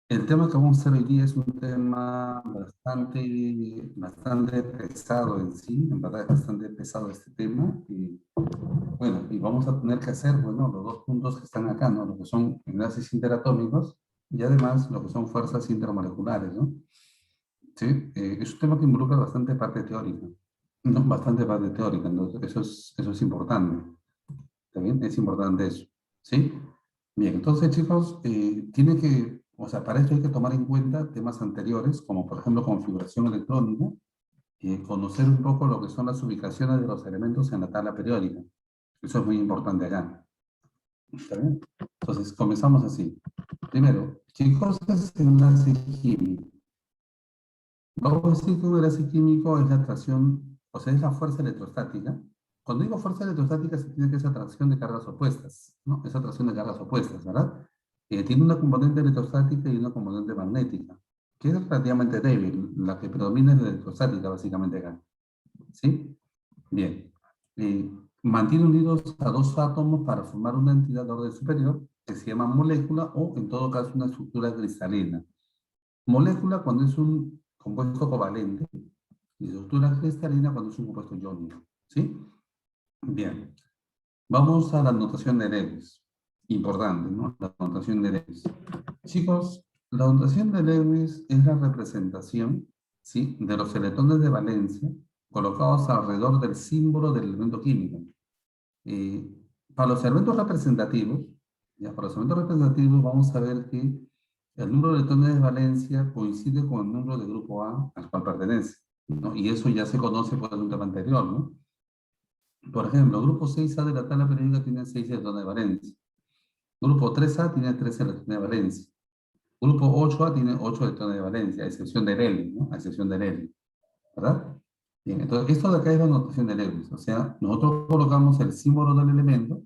el tema que vamos a hacer hoy día es un tema bastante pesado en sí, en verdad es bastante pesado este tema. Y bueno, y vamos a tener que hacer, bueno, los dos puntos que están acá, ¿no? Lo que son enlaces interatómicos y además lo que son fuerzas intermoleculares, ¿no? Sí, es un tema que involucra bastante parte teórica, ¿no? Bastante parte teórica, entonces eso es importante. ¿Está bien? Es importante eso. ¿Sí? Bien, entonces, chicos, o sea, para esto hay que tomar en cuenta temas anteriores, como por ejemplo configuración electrónica, conocer un poco lo que son las ubicaciones de los elementos en la tabla periódica. Eso es muy importante acá. ¿Está bien? Entonces, comenzamos así. Primero, ¿qué cosa es el enlace químico? Vamos a decir que un enlace químico es la atracción, o sea, es la fuerza electrostática. Cuando digo fuerza electrostática, se tiene que esa atracción de cargas opuestas, ¿no? Esa atracción de cargas opuestas, ¿verdad? Tiene una componente electrostática y una componente magnética, que es relativamente débil. La que predomina es la electrostática, básicamente acá. ¿Sí? Bien. Mantiene unidos a dos átomos para formar una entidad de orden superior, que se llama molécula, o en todo caso una estructura cristalina. Molécula cuando es un compuesto covalente y estructura cristalina cuando es un compuesto iónico. ¿Sí? Bien. Vamos a la notación de Lewis. Importante, ¿no? La notación de Lewis. Chicos, la notación de Lewis es la representación, ¿sí?, de los electrones de valencia colocados alrededor del símbolo del elemento químico. Eh, para los elementos representativos, ya, para los elementos representativos vamos a ver que el número de electrones de valencia coincide con el número de grupo A al cual pertenece, ¿no? Y eso ya se conoce por un tema anterior, ¿no? Por ejemplo, grupo 6A de la tabla periódica tiene 6 electrones de valencia. Grupo 3A tiene 3 electrones de valencia. Grupo 8A tiene 8 electrones de valencia, a excepción del helio, ¿no? A excepción del helio, ¿verdad? Bien, entonces esto de acá es la notación de Lewis. O sea, nosotros colocamos el símbolo del elemento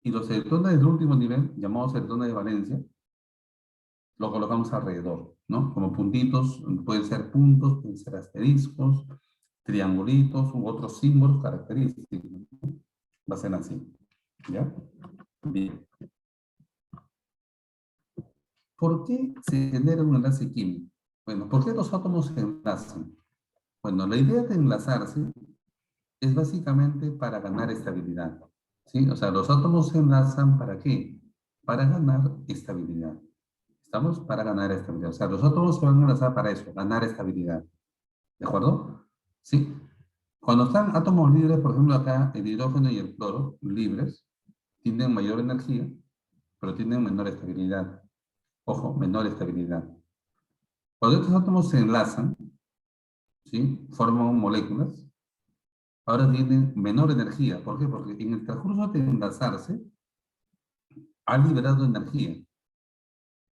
y los electrones del último nivel, llamados electrones de valencia, lo colocamos alrededor, ¿no? Como puntitos, pueden ser puntos, pueden ser asteriscos, triangulitos u otros símbolos característicos, ¿no? Va a ser así, ¿ya? Bien. ¿Por qué se genera un enlace químico? Bueno, ¿por qué los átomos se enlazan? Bueno, la idea de enlazarse es básicamente para ganar estabilidad, ¿sí? O sea, los átomos se enlazan ¿para qué? Para ganar estabilidad. ¿Estamos? Para ganar estabilidad. O sea, los átomos se van a enlazar para eso, ganar estabilidad. ¿De acuerdo? ¿Sí? Cuando están átomos libres, por ejemplo acá, el hidrógeno y el cloro, libres, tienen mayor energía, pero tienen menor estabilidad. Ojo, menor estabilidad. Cuando estos átomos se enlazan, ¿sí?, forman moléculas, ahora tienen menor energía. ¿Por qué? Porque en el transcurso de enlazarse, han liberado energía.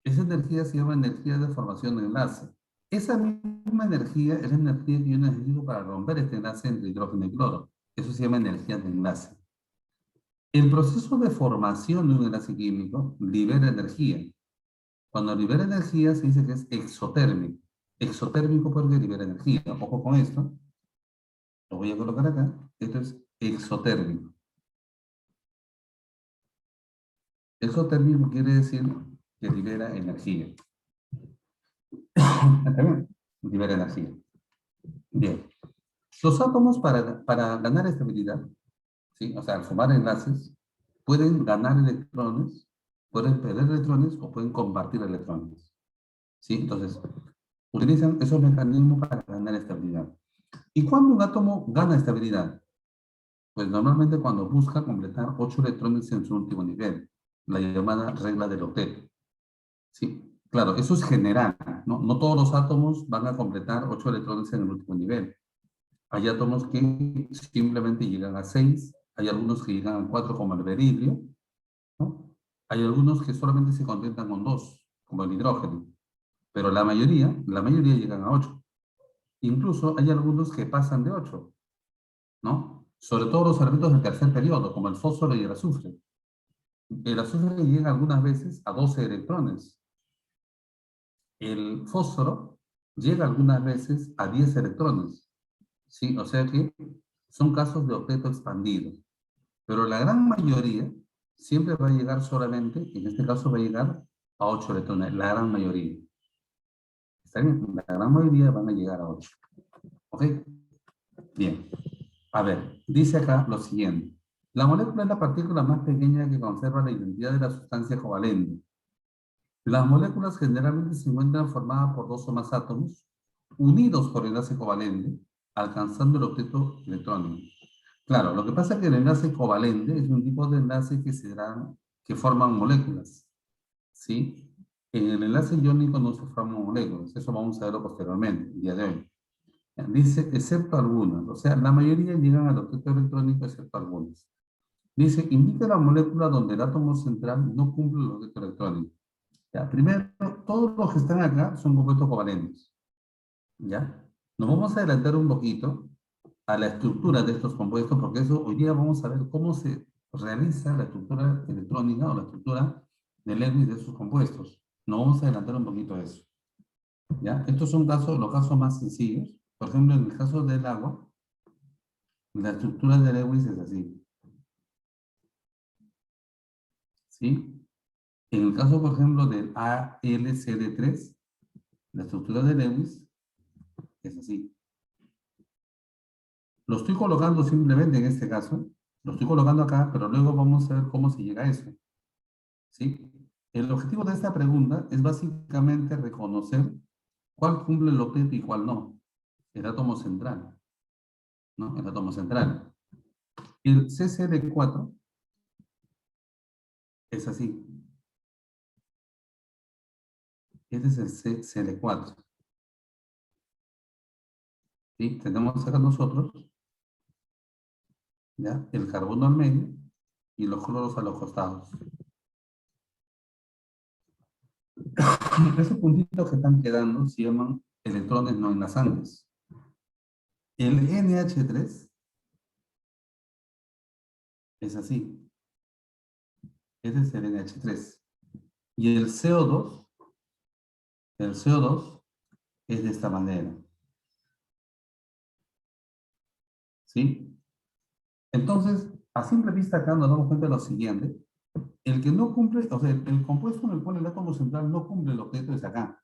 Esa energía se llama energía de formación de enlace. Esa misma energía es la energía que yo necesito para romper este enlace entre hidrógeno y cloro. Eso se llama energía de enlace. El proceso de formación de un enlace químico libera energía. Cuando libera energía se dice que es exotérmico. Exotérmico porque libera energía. Ojo con esto. Lo voy a colocar acá. Esto es exotérmico. Exotérmico quiere decir que libera energía. ¿Está bien? Libera energía. Bien. Los átomos para ganar estabilidad, ¿sí?, o sea, al formar enlaces, pueden ganar electrones, pueden perder electrones o pueden compartir electrones. ¿Sí? Entonces, utilizan esos mecanismos para ganar estabilidad. ¿Y cuándo un átomo gana estabilidad? Pues normalmente cuando busca completar 8 electrones en su último nivel, la llamada regla del octeto. ¿Sí? Claro, eso es general, ¿no? No todos los átomos van a completar 8 electrones en el último nivel. Hay átomos que simplemente llegan a 6, hay algunos que llegan a 4 como el berilio, ¿no? Hay algunos que solamente se contentan con 2, como el hidrógeno, pero la mayoría llegan a 8. Incluso hay algunos que pasan de 8, ¿no? Sobre todo los elementos del tercer periodo, como el fósforo y el azufre. El azufre llega algunas veces a 12 electrones. El fósforo llega algunas veces a 10 electrones. ¿Sí? O sea que son casos de octeto expandido. Pero la gran mayoría siempre va a llegar solamente, en este caso va a llegar a 8 electrones, la gran mayoría. ¿Está bien? La gran mayoría van a llegar a 8. ¿Ok? Bien. A ver, dice acá lo siguiente. La molécula es la partícula más pequeña que conserva la identidad de la sustancia covalente. Las moléculas generalmente se encuentran formadas por dos o más átomos, unidos por enlace covalente, alcanzando el objeto electrónico. Claro, lo que pasa es que el enlace covalente es un tipo de enlace que forman moléculas, ¿sí? En el enlace iónico no se forman moléculas, eso vamos a verlo posteriormente, el día de hoy. Dice, excepto algunas, o sea, la mayoría llegan al objeto electrónico excepto algunas. Dice, indica la molécula donde el átomo central no cumple el objeto electrónico. Ya, primero, todos los que están acá son compuestos covalentes. ¿Ya? Nos vamos a adelantar un poquito a la estructura de estos compuestos, porque eso hoy día vamos a ver cómo se realiza la estructura electrónica o la estructura de Lewis de estos compuestos. Nos vamos a adelantar un poquito a eso. ¿Ya? Estos son los casos más sencillos. Por ejemplo, en el caso del agua, la estructura de Lewis es así. ¿Sí? En el caso, por ejemplo, del AlCl3, la estructura de Lewis es así. Lo estoy colocando simplemente en este caso, lo estoy colocando acá, pero luego vamos a ver cómo se llega a eso. ¿Sí? El objetivo de esta pregunta es básicamente reconocer cuál cumple el objeto y cuál no. El átomo central, ¿no? El átomo central. El CCD4 es así. Este es el CCD4. ¿Sí? Tenemos acá nosotros, ¿ya? El carbono al medio y los cloros a los costados. Esos puntitos que están quedando se llaman electrones no enlazantes. El NH3 es así. Este es el NH3. Y el CO2 es de esta manera. ¿Sí? Entonces, a simple vista acá nos damos cuenta de lo siguiente. El que no cumple, o sea, el compuesto en el cual el átomo central no cumple el objeto es acá.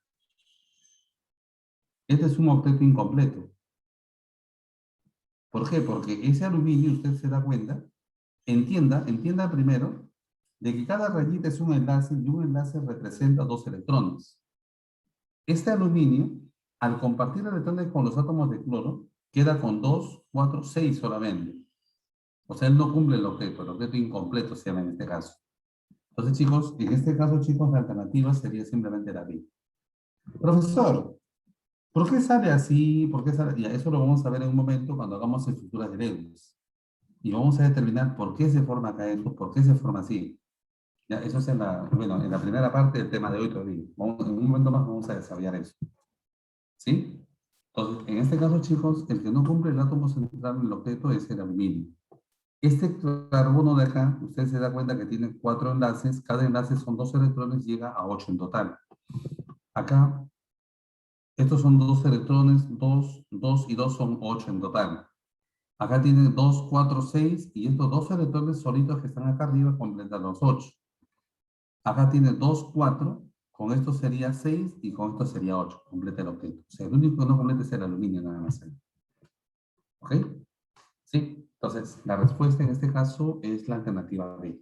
Este es un objeto incompleto. ¿Por qué? Porque ese aluminio, usted se da cuenta, entienda primero, de que cada rayita es un enlace y un enlace representa dos electrones. Este aluminio, al compartir electrones con los átomos de cloro, queda con 2, 4, 6 solamente. O sea, él no cumple el objeto incompleto se llama en este caso. Entonces, chicos, en este caso, chicos, la alternativa sería simplemente la B. Profesor, ¿por qué sale así? ¿Por qué sale? Ya, eso lo vamos a ver en un momento cuando hagamos estructuras de Lewis. Y vamos a determinar por qué se forma acá esto, por qué se forma así. Ya, eso es en la primera parte del tema de hoy todavía. En un momento más vamos a desarrollar eso. ¿Sí? Entonces, en este caso, chicos, el que no cumple el átomo central en el objeto es el aluminio. Este carbono de acá, usted se da cuenta que tiene 4 enlaces, cada enlace son 2 electrones, llega a 8 en total. Acá, estos son 2 electrones, 2, 2 y 2 son 8 en total. Acá tiene 2, 4, 6 y estos 2 electrones solitos que están acá arriba completan los 8. Acá tiene 2, 4, con esto sería 6 y con esto sería 8, completa el objeto. O sea, el único que no completa es el aluminio nada más. ¿Ok? Sí, entonces la respuesta en este caso es la alternativa B.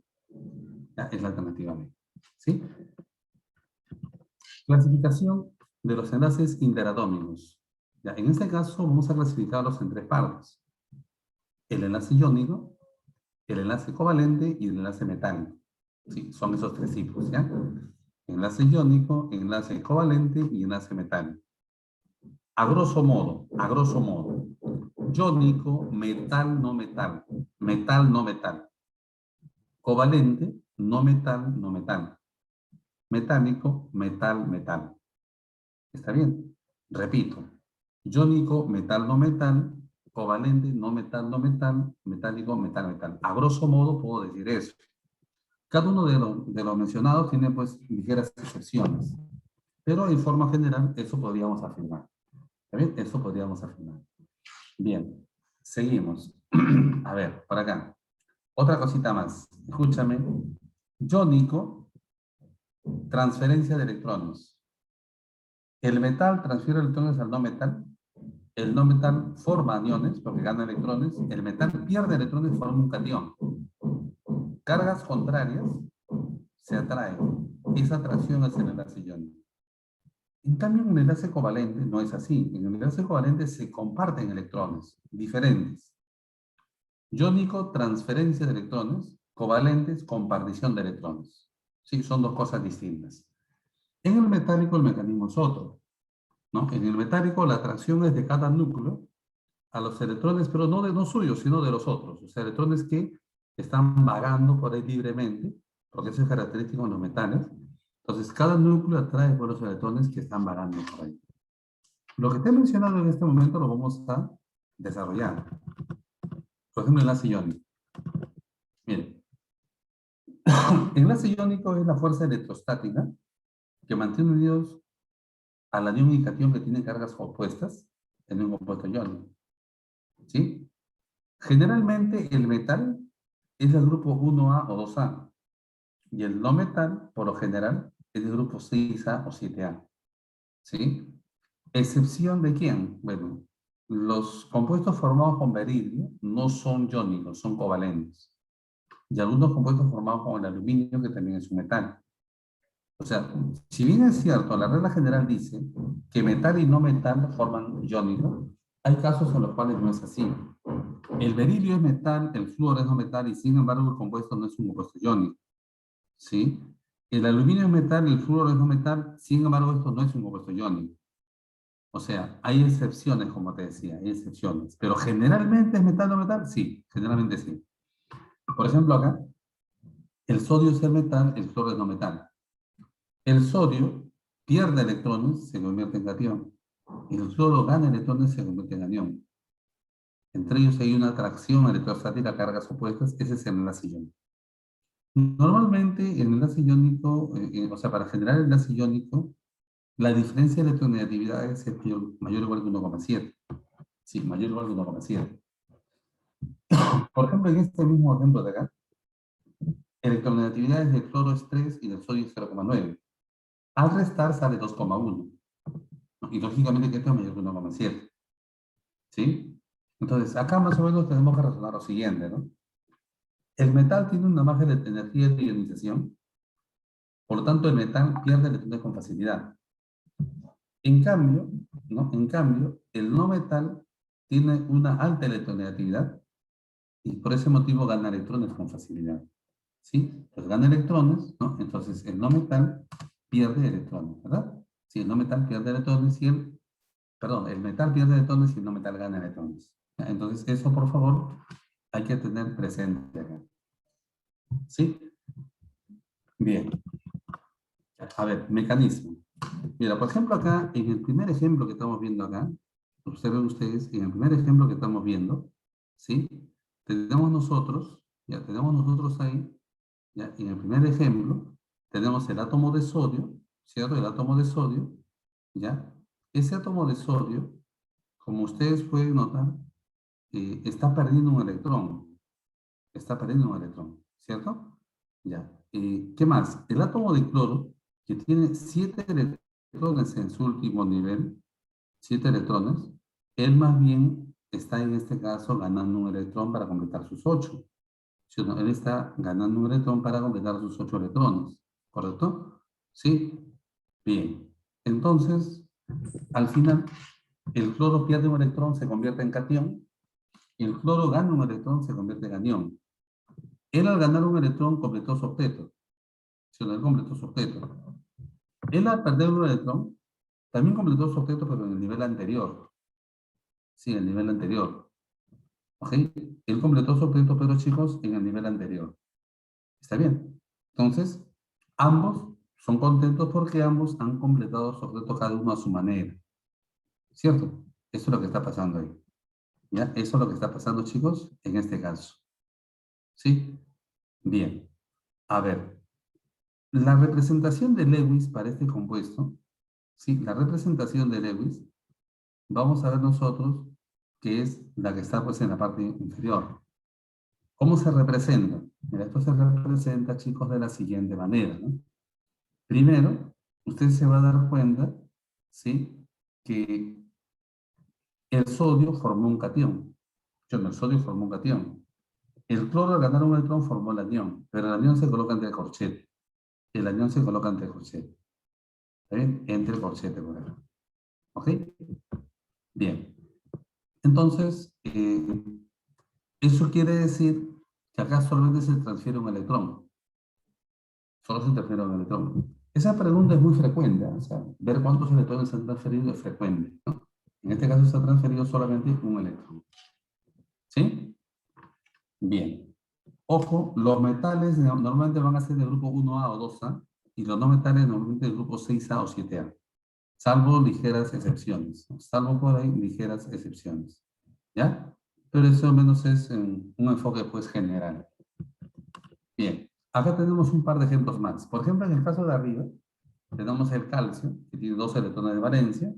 Ya, es la alternativa B. ¿Sí? Clasificación de los enlaces interatómicos. Ya, en este caso vamos a clasificarlos en tres partes. El enlace iónico, el enlace covalente y el enlace metálico. Sí, son esos tres tipos, ¿ya? Enlace iónico, enlace covalente y enlace metálico. A grosso modo. Iónico, metal, no metal. Metal, no metal. Covalente, no metal, no metal. Metálico, metal, metal. ¿Está bien? Repito. Iónico, metal, no metal. Covalente, no metal, no metal. Metálico, metal, metal. A grosso modo puedo decir eso. Cada uno de los mencionados tiene pues ligeras excepciones. Pero en forma general eso podríamos afirmar. ¿Está bien? Eso podríamos afirmar. Bien. Seguimos. A ver, por acá. Otra cosita más. Escúchame. Iónico Transferencia de electrones. El metal transfiere electrones al no metal. El no metal forma aniones porque gana electrones. El metal pierde electrones y forma un catión. Cargas contrarias se atraen. Esa atracción es el enlace iónico. En cambio, en el enlace covalente no es así. En el enlace covalente se comparten electrones diferentes. Iónico, transferencia de electrones. Covalentes, compartición de electrones. Sí, son dos cosas distintas. En el metálico el mecanismo es otro, ¿no? En el metálico la atracción es de cada núcleo a los electrones, pero no de los suyos, sino de los otros. O sea, electrones que están vagando por ahí libremente, porque eso es característico en los metales. Entonces, cada núcleo atrae por los electrones que están vagando por ahí. Lo que te he mencionado en este momento lo vamos a desarrollar. Por ejemplo, el enlace iónico. Miren, el enlace iónico es la fuerza electrostática que mantiene unidos al anión y catión que tienen cargas opuestas en un compuesto iónico. ¿Sí? Generalmente el metal es el grupo 1A o 2A y el no metal, por lo general, es el grupo 6A o 7A. ¿Sí? ¿Excepción de quién? Bueno, los compuestos formados con beridio no son iónicos, son covalentes. Y algunos compuestos formados con el aluminio, que también es un metal. O sea, si bien es cierto, la regla general dice que metal y no metal forman iónico, hay casos en los cuales no es así. El berilio es metal, el flúor es no metal y sin embargo el compuesto no es un compuesto iónico. ¿Sí? El aluminio es metal, el flúor es no metal, sin embargo esto no es un compuesto iónico. O sea, hay excepciones, como te decía, hay excepciones. Pero generalmente es metal o no metal, sí, generalmente sí. Por ejemplo acá, el sodio es el metal, el flúor es no metal. El sodio pierde electrones, se convierte en catión. Y el flúor gana electrones, se convierte en anión. Entre ellos hay una atracción electrostática a cargas opuestas, ese es el enlace iónico. Normalmente el enlace iónico, o sea, para generar el enlace iónico, la diferencia de electronegatividad es mayor o igual que 1,7. Sí, mayor o igual que 1,7. Por ejemplo, en este mismo ejemplo de acá, electronegatividad del cloro es 3 y del sodio es 0,9. Al restar sale 2,1. Y lógicamente que esto es mayor que 1,7. ¿Sí? Entonces, acá más o menos tenemos que razonar lo siguiente, ¿no? El metal tiene una margen de energía de ionización, por lo tanto el metal pierde electrones con facilidad. En cambio, ¿no? En cambio, el no metal tiene una alta electronegatividad y por ese motivo gana electrones con facilidad. ¿Sí? Pues gana electrones, ¿no? Entonces el no metal pierde electrones, ¿verdad? Si el no metal pierde electrones y el metal pierde electrones y el no metal gana electrones. Entonces eso, por favor, hay que tener presente acá. ¿Sí? Bien. A ver, mecanismo. Mira, por ejemplo, acá, en el primer ejemplo que estamos viendo acá, observen ustedes, en el primer ejemplo que estamos viendo, ¿sí? Tenemos nosotros ahí, ya, en el primer ejemplo, tenemos el átomo de sodio, ¿cierto? El átomo de sodio, ¿ya? Ese átomo de sodio, como ustedes pueden notar, está perdiendo un electrón. Está perdiendo un electrón, ¿cierto? Ya. ¿Qué más? El átomo de cloro, que tiene 7 electrones en su último nivel, 7 electrones, él más bien está en este caso ganando un electrón para completar sus 8. ¿Sí o no? Él está ganando un electrón para completar sus 8 electrones, ¿correcto? ¿Sí? Bien. Entonces, al final, el cloro pierde un electrón, se convierte en catión, y el cloro gana un electrón, se convierte en anión. Él al ganar un electrón completó su octeto. ¿Sí o no? Él completó su octeto. Él al perder un electrón, también completó su octeto, pero en el nivel anterior. Sí, en el nivel anterior. ¿Ok? Él completó su octeto, pero chicos, en el nivel anterior. ¿Está bien? Entonces, ambos son contentos porque ambos han completado su octeto cada uno a su manera. ¿Cierto? Eso es lo que está pasando ahí. ¿Ya? Eso es lo que está pasando, chicos, en este caso. ¿Sí? Bien. A ver. La representación de Lewis para este compuesto, ¿sí? La representación de Lewis, vamos a ver nosotros que es la que está pues en la parte inferior. ¿Cómo se representa? Mira, esto se representa, chicos, de la siguiente manera, ¿no? Primero, usted se va a dar cuenta, ¿sí? Que el sodio formó un catión. El sodio formó un catión. El cloro al ganar un electrón formó el anión, pero el anión se coloca entre el corchete. El anión se coloca entre el corchete. ¿Está bien? Entre el corchete, por ejemplo. ¿Ok? Bien. Entonces, eso quiere decir que acá solamente se transfiere un electrón. Solo se transfiere un electrón. Esa pregunta es muy frecuente, ¿eh? O sea, ver cuántos electrones se han transferido es frecuente, ¿no? En este caso se ha transferido solamente un electrón. ¿Sí? Bien. Ojo, los metales normalmente van a ser del grupo 1A o 2A y los no metales normalmente del grupo 6A o 7A, salvo ligeras excepciones, ¿no? Salvo por ahí ligeras excepciones. ¿Ya? Pero eso al menos es un enfoque pues general. Bien, acá tenemos un par de ejemplos más. Por ejemplo, en el caso de arriba, tenemos el calcio, que tiene 2 electrones de valencia,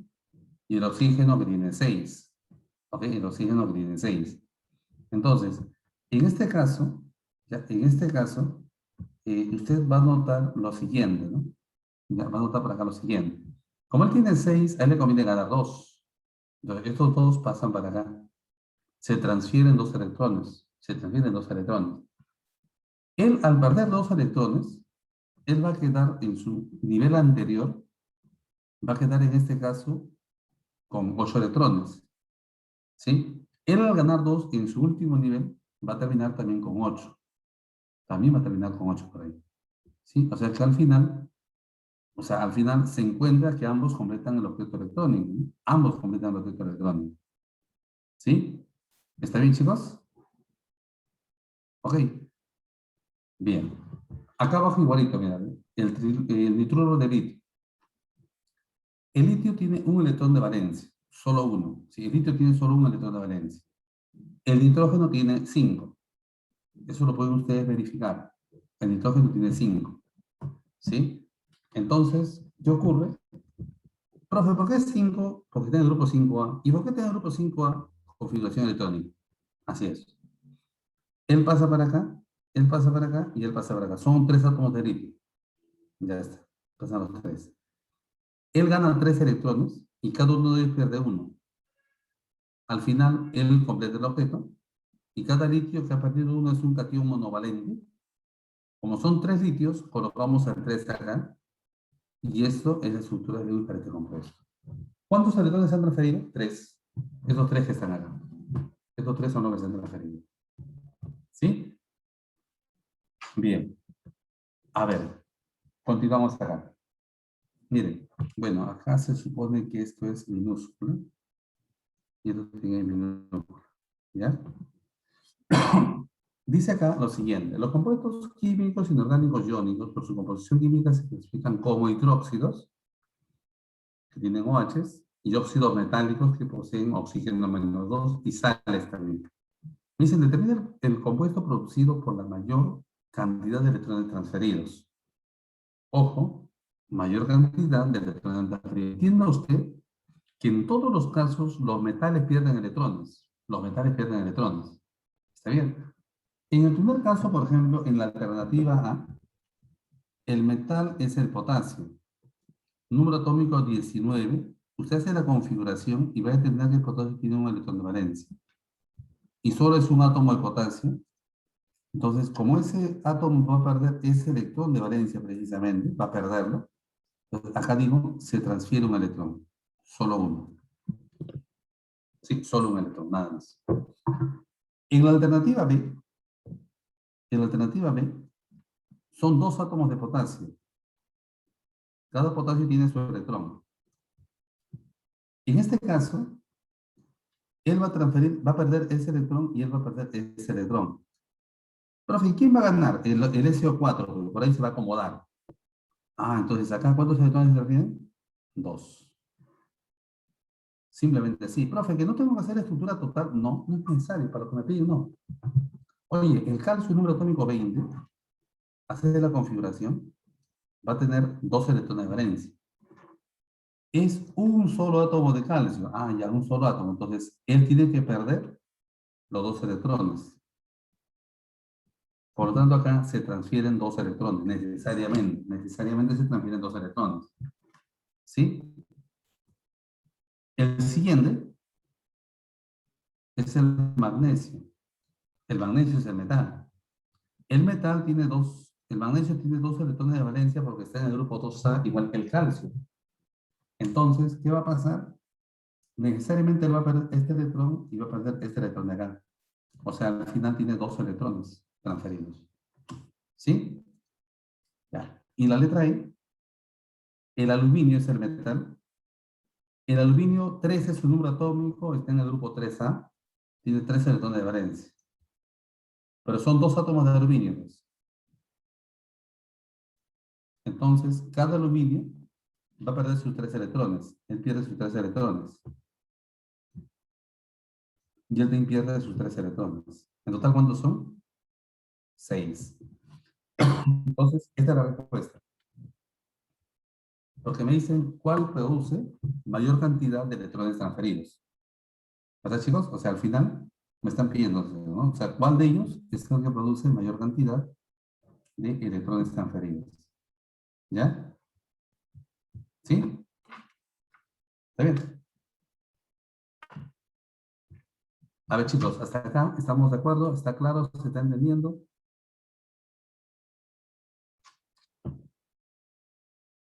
y el oxígeno que tiene 6. ¿Ok? El oxígeno que tiene 6. Entonces, en este caso, ya, en este caso, usted va a notar lo siguiente, ¿no? Ya, va a notar por acá lo siguiente. Como él tiene 6, a él le conviene ganar 2. Entonces, estos dos pasan para acá. Se transfieren 2 electrones. Se transfieren 2 electrones. Él, al perder 2 electrones, él va a quedar en su nivel anterior, va a quedar en este caso con 8 electrones. ¿Sí? Él al ganar 2 en su último nivel, va a terminar también con 8. También va a terminar con 8 por ahí. ¿Sí? O sea que al final se encuentra que ambos completan el objeto electrónico, ¿no? Ambos completan el objeto electrónico. ¿Sí? ¿Está bien, chicos? Ok. Bien. Acá abajo igualito, mira, ¿eh? El nitruro de litio. El litio tiene un electrón de valencia, solo uno. ¿Sí? El litio tiene solo un electrón de valencia. El nitrógeno tiene 5. Eso lo pueden ustedes verificar. El nitrógeno tiene 5. ¿Sí? Entonces, ¿qué ocurre? Profe, ¿por qué 5? Porque tiene el grupo 5A. ¿Y por qué tiene el grupo 5A? Configuración electrónica. Así es. Él pasa para acá, él pasa para acá y él pasa para acá. Son 3 átomos de litio. Ya está. Pasan los 3. Él gana 3 electrones y cada uno de ellos pierde uno. Al final, él completa el objeto y cada litio que ha perdido uno es un catión monovalente. Como son 3 litios, colocamos el 3 acá y esto es la estructura de un caracter compuesto. ¿Cuántos electrones se han transferido? 3. Esos 3 que están acá. Estos 3 son los que se han transferido. ¿Sí? Bien. A ver, continuamos acá. Miren, bueno, acá se supone que esto es minúsculo y esto tiene minúsculo. ¿Ya? Dice acá lo siguiente: los compuestos químicos inorgánicos iónicos, por su composición química, se clasifican como hidróxidos, que tienen OHs, y óxidos metálicos, que poseen oxígeno -2, y sales también. Dicen, determina el compuesto producido por la mayor cantidad de electrones transferidos. Ojo, mayor cantidad de electrones transferidos. Entienda usted que en todos los casos los metales pierden electrones. Los metales pierden electrones. ¿Está bien? En el primer caso, por ejemplo, en la alternativa A, el metal es el potasio. Número atómico 19. Usted hace la configuración y va a entender que el potasio tiene un electrón de valencia. Y solo es un átomo de potasio. Entonces, como ese átomo va a perder ese electrón de valencia precisamente, va a perderlo, entonces acá digo, se transfiere un electrón. Solo uno. Sí, solo un electrón, nada más. En la alternativa B, son 2 átomos de potasio. Cada potasio tiene su electrón. En este caso, él va a transferir, va a perder ese electrón y él va a perder ese electrón. Profe, ¿quién va a ganar? El SO4, porque por ahí se va a acomodar. Ah, entonces acá, ¿cuántos electrones se transfieren? 2. Simplemente así. Profe, que no tengo que hacer estructura total. No, no es necesario. Para lo que me piden, no. Oye, el calcio número atómico 20, hace la configuración, va a tener 2 electrones de valencia. Es un solo átomo de calcio. Ah, ya, un solo átomo. Entonces, él tiene que perder los 2 electrones. Por lo tanto, acá se transfieren dos electrones, necesariamente se transfieren dos electrones. ¿Sí? El siguiente es el magnesio. El magnesio es el metal. El magnesio tiene dos electrones de valencia porque está en el grupo 2A, igual que el calcio. Entonces, ¿qué va a pasar? Necesariamente él va a perder este electrón y va a perder este electrón de acá. O sea, al final tiene dos electrones transferidos. ¿Sí? Ya. Y la letra E, el aluminio es el metal. El aluminio 3 es su número atómico, está en el grupo 3A, tiene 3 electrones de valencia. Pero son dos átomos de aluminio, pues. Entonces, cada aluminio va a perder sus 3 electrones. Él pierde sus 3 electrones. Y él también pierde sus 3 electrones. En total, ¿cuántos son? 6. Entonces, esta es la respuesta. Porque me dicen cuál produce mayor cantidad de electrones transferidos. ¿Verdad, chicos? O sea, al final me están pidiendo, ¿no? O sea, ¿cuál de ellos es el que produce mayor cantidad de electrones transferidos? ¿Ya? ¿Sí? ¿Está bien? A ver, chicos, hasta acá estamos de acuerdo, está claro, se está entendiendo.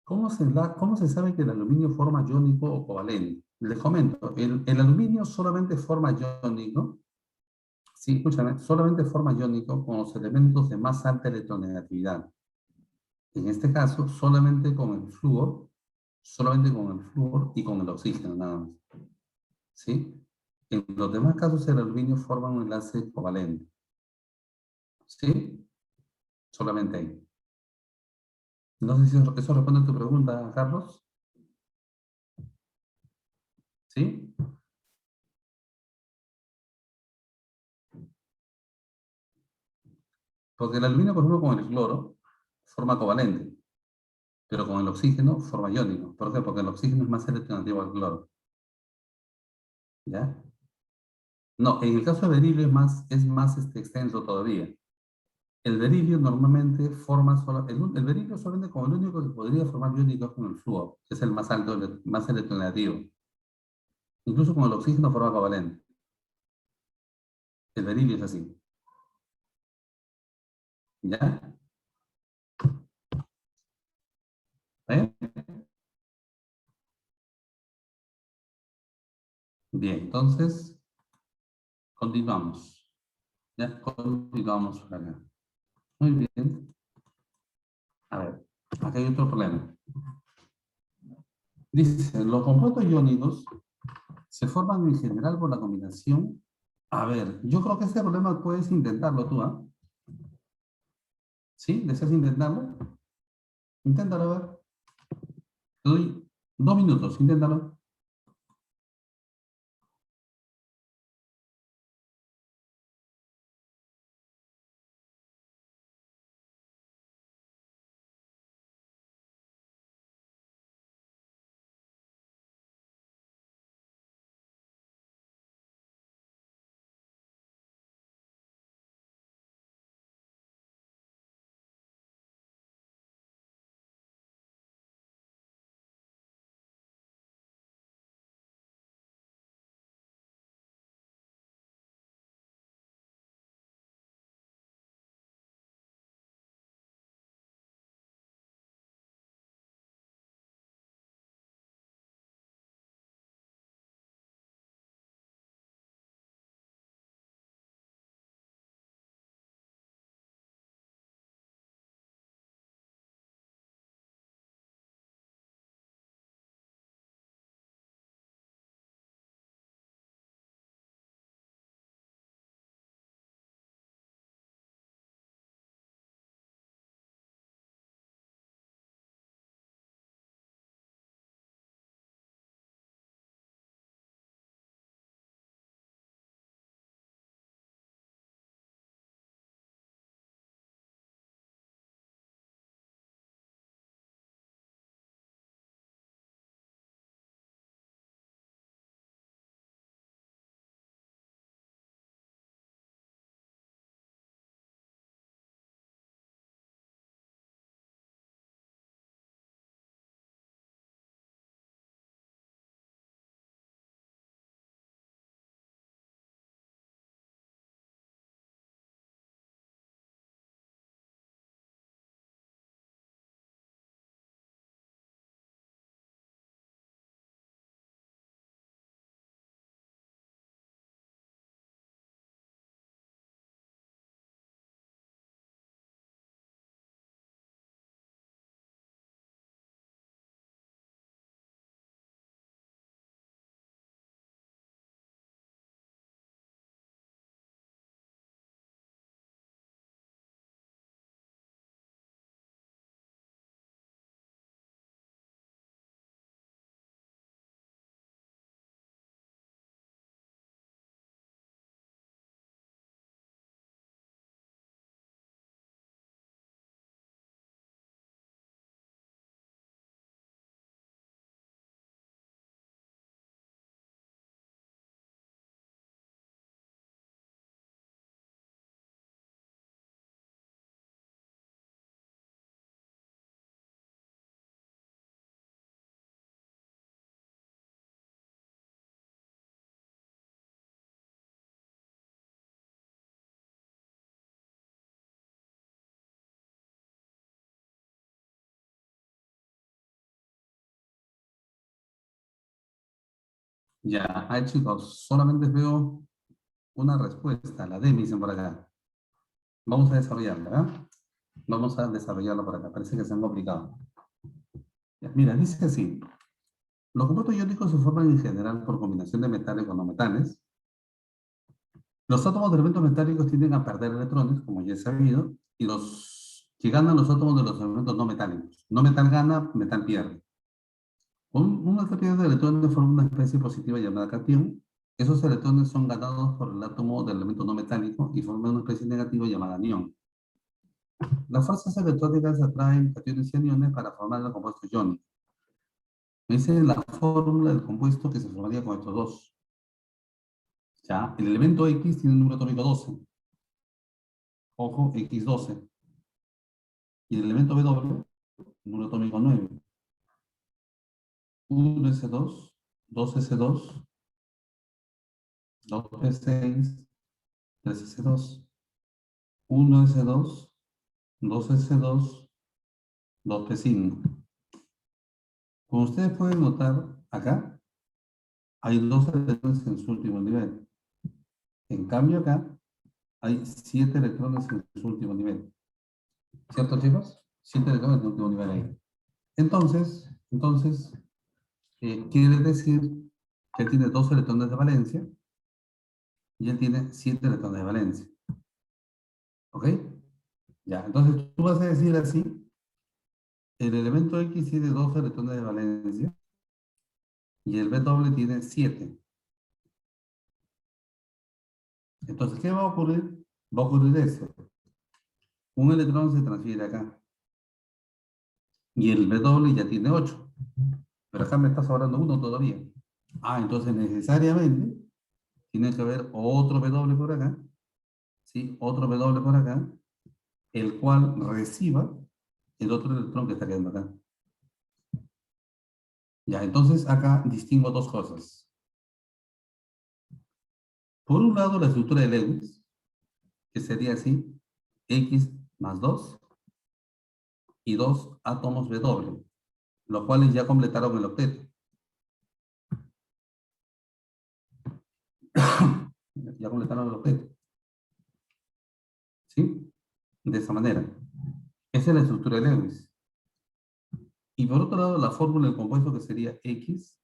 ¿Cómo se sabe que el aluminio forma iónico o covalente? Les comento, el aluminio solamente forma iónico, sí, escúchame, solamente forma iónico con los elementos de más alta electronegatividad. En este caso, solamente con el flúor y con el oxígeno, nada más. ¿Sí? En los demás casos, el aluminio forma un enlace covalente. ¿Sí? Solamente ahí. No sé si eso responde a tu pregunta, Carlos. ¿Sí? Porque el aluminio, por ejemplo, con el cloro, forma covalente, pero con el oxígeno forma iónico. ¿Por qué? Porque el oxígeno es más electronegativo al cloro. ¿Ya? No, en el caso del berilio es más extenso todavía. El berilio normalmente forma el berilio solamente con el único que podría formar iónico es con el flúor, que es el más alto, más electronegativo. Incluso con el oxígeno forma covalente. El berilio es así. ¿Ya? ¿Eh? Bien, entonces continuamos. Ya, continuamos por acá. Muy bien. A ver, acá hay otro problema. Dice, los compuestos iónicos se forman en general por la combinación. A ver, yo creo que este problema puedes intentarlo tú, ¿ah? ¿Sí? ¿Deseas intentarlo? Inténtalo, a ver. Te doy 2 minutos, inténtalo. Ya, ay chicos, solamente veo una respuesta, la D me dicen por acá. Vamos a desarrollarla, ¿verdad? Vamos a desarrollarla por acá, parece que se han complicado. Ya, mira, dice así. Los compuestos iónicos se forman en general por combinación de metales con no metales. Los átomos de elementos metálicos tienden a perder electrones, como ya he sabido, y los que ganan los átomos de los elementos no metálicos. No metal gana, metal pierde. Una cantidad de electrones forma una especie positiva llamada cation. Esos electrones son ganados por el átomo del elemento no metálico y forman una especie negativa llamada anión. Las fuerzas electrónicas atraen cationes y aniones para formar el compuesto iónico. Me dice la fórmula del compuesto que se formaría con estos dos. ¿Ya? El elemento X tiene un número atómico 12. Ojo, X12. Y el elemento W, número atómico 9. 1s2, 2s2, 2p6, 3s2, 1s2, 2s2, 2p5. Como ustedes pueden notar, acá hay dos electrones en su último nivel. En cambio, acá hay 7 electrones en su último nivel. ¿Cierto, chicos? 7 electrones en el último nivel ahí. Entonces, quiere decir que él tiene 2 electrones de valencia y él tiene 7 electrones de valencia. ¿Ok? Ya, entonces tú vas a decir así, el elemento X tiene 2 electrones de valencia y el B doble tiene 7. Entonces, ¿qué va a ocurrir? Va a ocurrir eso. Un electrón se transfiere acá y el B doble ya tiene 8. Pero acá me está sobrando uno todavía. Ah, entonces necesariamente tiene que haber otro B doble por acá, ¿sí? Otro B doble por acá, el cual reciba el otro electrón que está quedando acá. Ya, entonces acá distingo dos cosas. Por un lado, la estructura de Lewis, que sería así, X más 2 y 2 átomos W, los cuales ya completaron el octeto. Ya completaron el octeto. ¿Sí? De esa manera. Esa es la estructura de Lewis. Y por otro lado, la fórmula del compuesto que sería X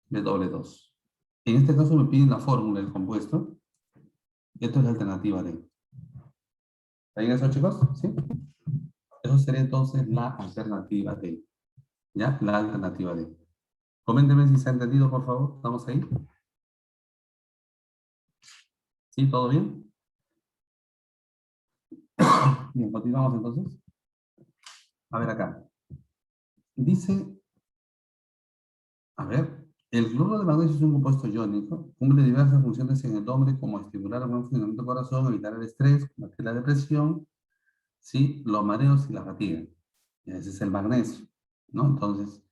W2. En este caso me piden la fórmula del compuesto. Esto es la alternativa D. ¿Está bien eso, chicos? ¿Sí? Eso sería entonces la alternativa D. ¿Ya? La alternativa D. Coméntenme si se ha entendido, por favor. ¿Estamos ahí? ¿Sí? ¿Todo bien? Bien, continuamos entonces. A ver acá. Dice, a ver, el cloruro de magnesio es un compuesto iónico, cumple diversas funciones en el hombre como estimular el buen funcionamiento del corazón, evitar el estrés, combatir la depresión, ¿sí? Los mareos y la fatiga. Ese es el magnesio, ¿no? Entonces,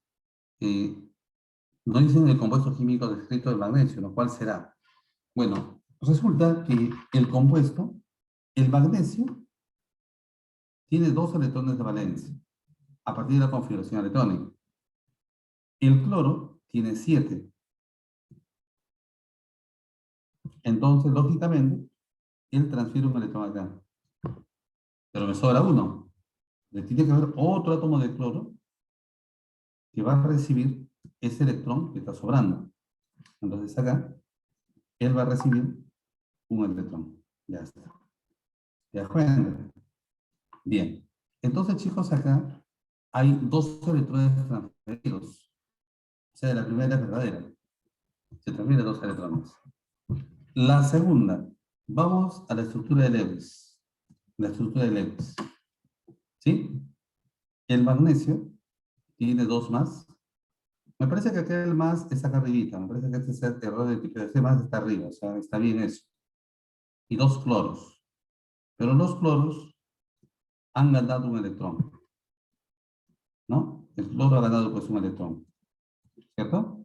eh, no dicen el compuesto químico descrito del magnesio, lo cual será. Bueno, resulta que el compuesto, el magnesio, tiene 2 electrones de valencia a partir de la configuración electrónica. El cloro tiene 7. Entonces, lógicamente, él transfiere un electrón acá. Pero me sobra uno. Le tiene que haber otro átomo de cloro que va a recibir ese electrón que está sobrando. Entonces acá, él va a recibir un electrón. Ya está. ¿Te das cuenta? Bien. Entonces, chicos, acá hay 2 electrones transferidos. O sea, la primera es verdadera. Se transfieren 2 electrones. La segunda, vamos a la estructura de Lewis. La estructura de Lewis. ¿Sí? El magnesio tiene 2 más. Me parece que acá el más está acá arribita. Me parece que este es el error de tipo de más está arriba. O sea, está bien eso. Y 2 cloros. Pero los cloros han ganado un electrón. ¿No? El cloro ha ganado pues un electrón. ¿Cierto?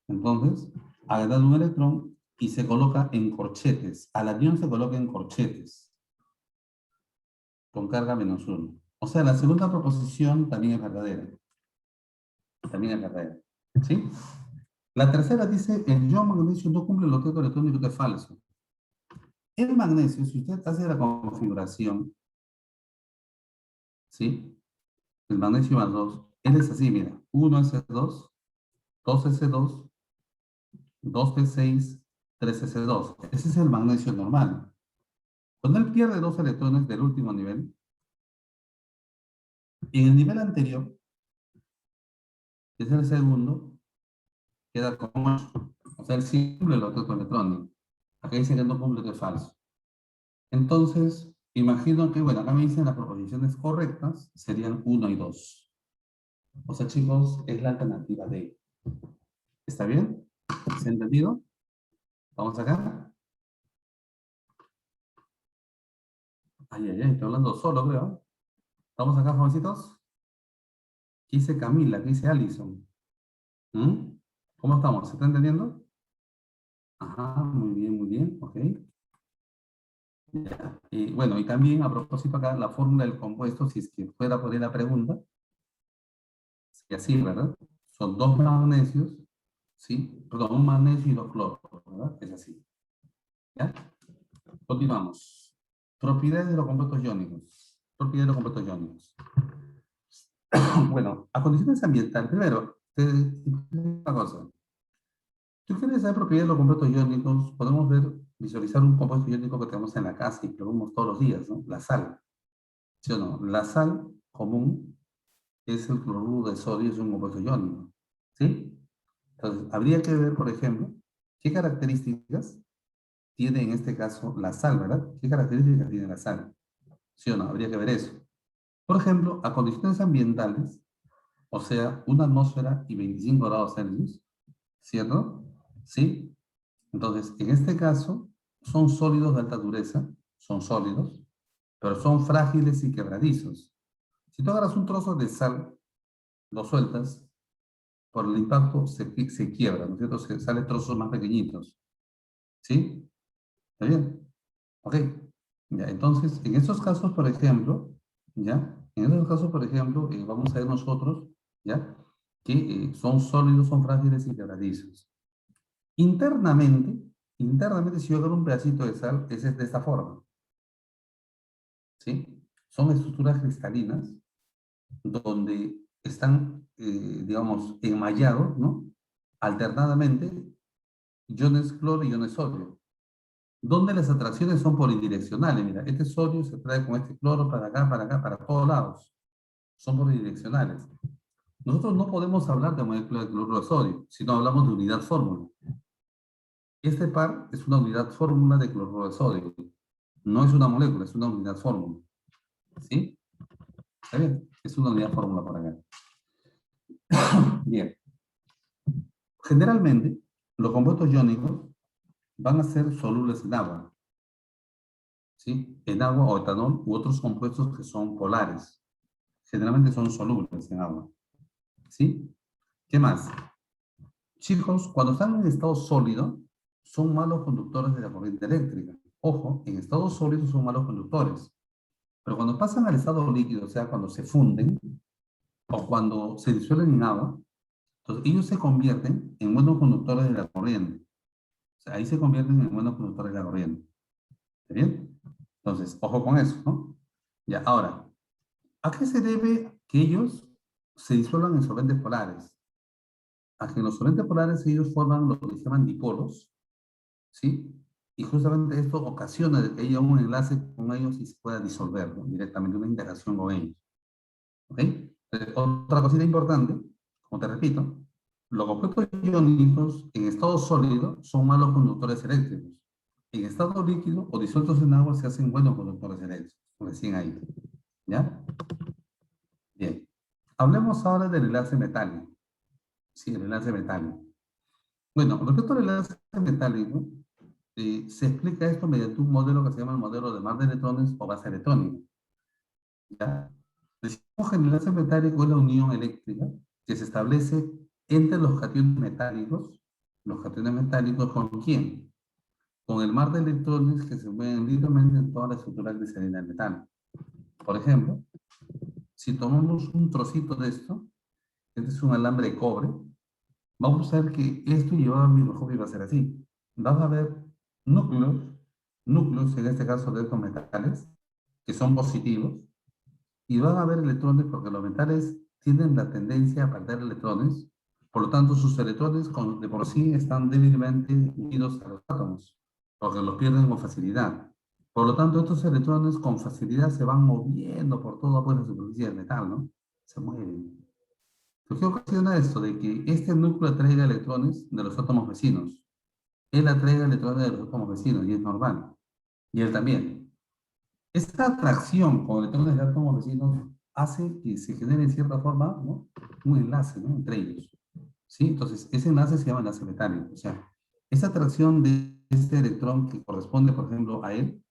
Entonces, ha ganado un electrón y se coloca en corchetes. Al anión se coloca en corchetes. Con carga -1. O sea, la segunda proposición también es verdadera. También es verdadera. ¿Sí? La tercera dice, el ion magnesio no cumple el objeto electrónico de falso. El magnesio, si usted hace la configuración, ¿sí? El magnesio más 2, él es así, mira, 1s2, 2s2, 2p6, 3s2. Ese es el magnesio normal. Cuando él pierde dos electrones del último nivel, en el nivel anterior, que es el segundo, queda como 8. O sea, él sí cumple el objeto electrónico. Acá dice que no cumple, que es falso. Entonces, imagino que, bueno, acá me dicen las proposiciones correctas, serían 1 y 2. O sea, chicos, es la alternativa D. ¿Está bien? ¿Se ha entendido? Vamos acá. Ay, ay, ay, estoy hablando solo, creo. ¿Estamos acá, jovencitos? ¿Qué dice Camila? ¿Qué dice Allison? ¿Mm? ¿Cómo estamos? ¿Se está entendiendo? Ajá, muy bien, ok. Ya. Y bueno, y también a propósito acá, la fórmula del compuesto, si es que fuera por ahí la pregunta, sería así, ¿verdad? Son dos magnesios, ¿sí? Perdón, un magnesio y dos cloros, ¿verdad? Es así. ¿Ya? Continuamos. Propiedades de los compuestos iónicos. Propiedades de los compuestos iónicos. Bueno, a condiciones ambientales, primero, una cosa. Si quieres saber propiedades de los compuestos iónicos, podemos ver, visualizar un compuesto iónico que tenemos en la casa y que lo vemos todos los días, ¿no? La sal. ¿Sí o no? La sal común es el cloruro de sodio, es un compuesto iónico. ¿Sí? Entonces, habría que ver, por ejemplo, qué características tiene en este caso la sal, ¿verdad? ¿Qué características tiene la sal? ¿Sí o no? Habría que ver eso. Por ejemplo, a condiciones ambientales, o sea, una atmósfera y 25 grados Celsius, ¿cierto? ¿Sí? Entonces, en este caso, son sólidos de alta dureza, son sólidos, pero son frágiles y quebradizos. Si tú agarras un trozo de sal, lo sueltas, por el impacto se quiebra, ¿no es cierto? Se salen trozos más pequeñitos. ¿Sí? ¿Está bien? Ok. Ya, entonces, en estos casos, por ejemplo, ¿ya? En estos casos, por ejemplo, vamos a ver nosotros, ¿ya? Que son sólidos, son frágiles y quebradizos. Internamente, internamente, si yo agarro un pedacito de sal, es de esta forma, ¿sí? Son estructuras cristalinas donde están, digamos, enmallados, ¿no? Alternadamente, iones cloro y iones sodio, donde las atracciones son polidireccionales. Mira, este sodio se atrae con este cloro para acá, para todos lados. Son polidireccionales. Nosotros no podemos hablar de molécula de cloruro de sodio, sino hablamos de unidad fórmula. Este par es una unidad fórmula de cloruro de sodio. No es una molécula, es una unidad fórmula. ¿Sí? ¿Está bien? Es una unidad fórmula por acá. Bien. Generalmente, los compuestos iónicos van a ser solubles en agua. ¿Sí? En agua o etanol u otros compuestos que son polares. Generalmente son solubles en agua. ¿Sí? ¿Qué más? Chicos, cuando están en estado sólido, son malos conductores de la corriente eléctrica. Ojo, en estado sólido son malos conductores. Pero cuando pasan al estado líquido, o sea, cuando se funden o cuando se disuelven en agua, entonces ellos se convierten en buenos conductores de la corriente. O sea, ahí se convierten en buenos conductores de la corriente. ¿Está bien? Entonces, ojo con eso, ¿no? Ya, ahora, ¿a qué se debe que ellos se disuelvan en solventes polares? A que en los solventes polares ellos forman lo que se llaman dipolos, ¿sí? Y justamente esto ocasiona de que haya un enlace con ellos y se pueda disolver, ¿no? Directamente, una interacción con ellos. ¿Ok? Otra cosita importante, como te repito, los compuestos iónicos en estado sólido son malos conductores eléctricos. En estado líquido o disueltos en agua se hacen buenos conductores eléctricos, recién ahí. ¿Ya? Bien. Hablemos ahora del enlace metálico. Sí, el enlace metálico. Bueno, respecto al enlace metálico, se explica esto mediante un modelo que se llama el modelo de mar de electrones o base electrónica. ¿Ya? Decimos que el enlace metálico es la unión eléctrica que se establece entre los cationes metálicos, ¿con quién? Con el mar de electrones que se mueven libremente en toda la estructura cristalina del metal. Por ejemplo, si tomamos un trocito de esto, este es un alambre de cobre, vamos a ver que esto llevado a microscopio va a ser así. Vas a ver núcleos, núcleos en este caso de estos metales, que son positivos, y van a haber electrones porque los metales tienen la tendencia a perder electrones, por lo tanto sus electrones de por sí están débilmente unidos a los átomos, porque los pierden con facilidad. Por lo tanto, estos electrones con facilidad se van moviendo por toda pues, la superficie del metal, ¿no? Se mueven. ¿Qué ocasiona esto? De que este núcleo atraiga electrones de los átomos vecinos. Él atraiga electrones de los átomos vecinos y es normal. Y él también. Esta atracción con electrones de átomos vecinos hace que se genere en cierta forma, ¿no?, un enlace, ¿no?, entre ellos. ¿Sí? Entonces, ese enlace se llama enlace metálico. O sea, esta atracción de este electrón que corresponde, por ejemplo, a él,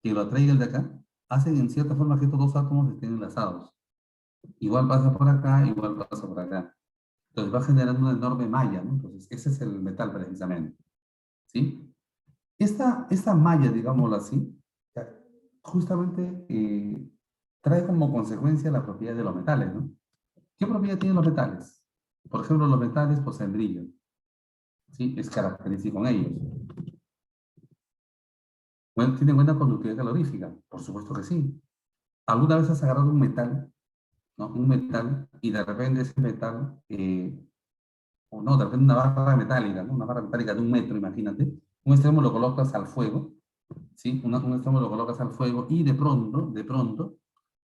que lo atraiga el de acá, hace en cierta forma que estos dos átomos estén enlazados. Igual pasa por acá, igual pasa por acá. Entonces va generando una enorme malla, ¿no? Entonces, ese es el metal precisamente. ¿Sí? Esta malla, digámoslo así, justamente trae como consecuencia la propiedad de los metales, ¿no? ¿Qué propiedad tienen los metales? Por ejemplo, los metales poseen brillo. ¿Sí? Es característico en ellos. Bueno, ¿tienen buena conductividad calorífica? Por supuesto que sí. ¿Alguna vez has agarrado un metal, ¿no?, un metal, y de repente ese metal, o no, de repente una barra metálica, ¿no?, una barra metálica de 1 metro, imagínate, un extremo lo colocas al fuego, ¿sí? Un extremo lo colocas al fuego y de pronto,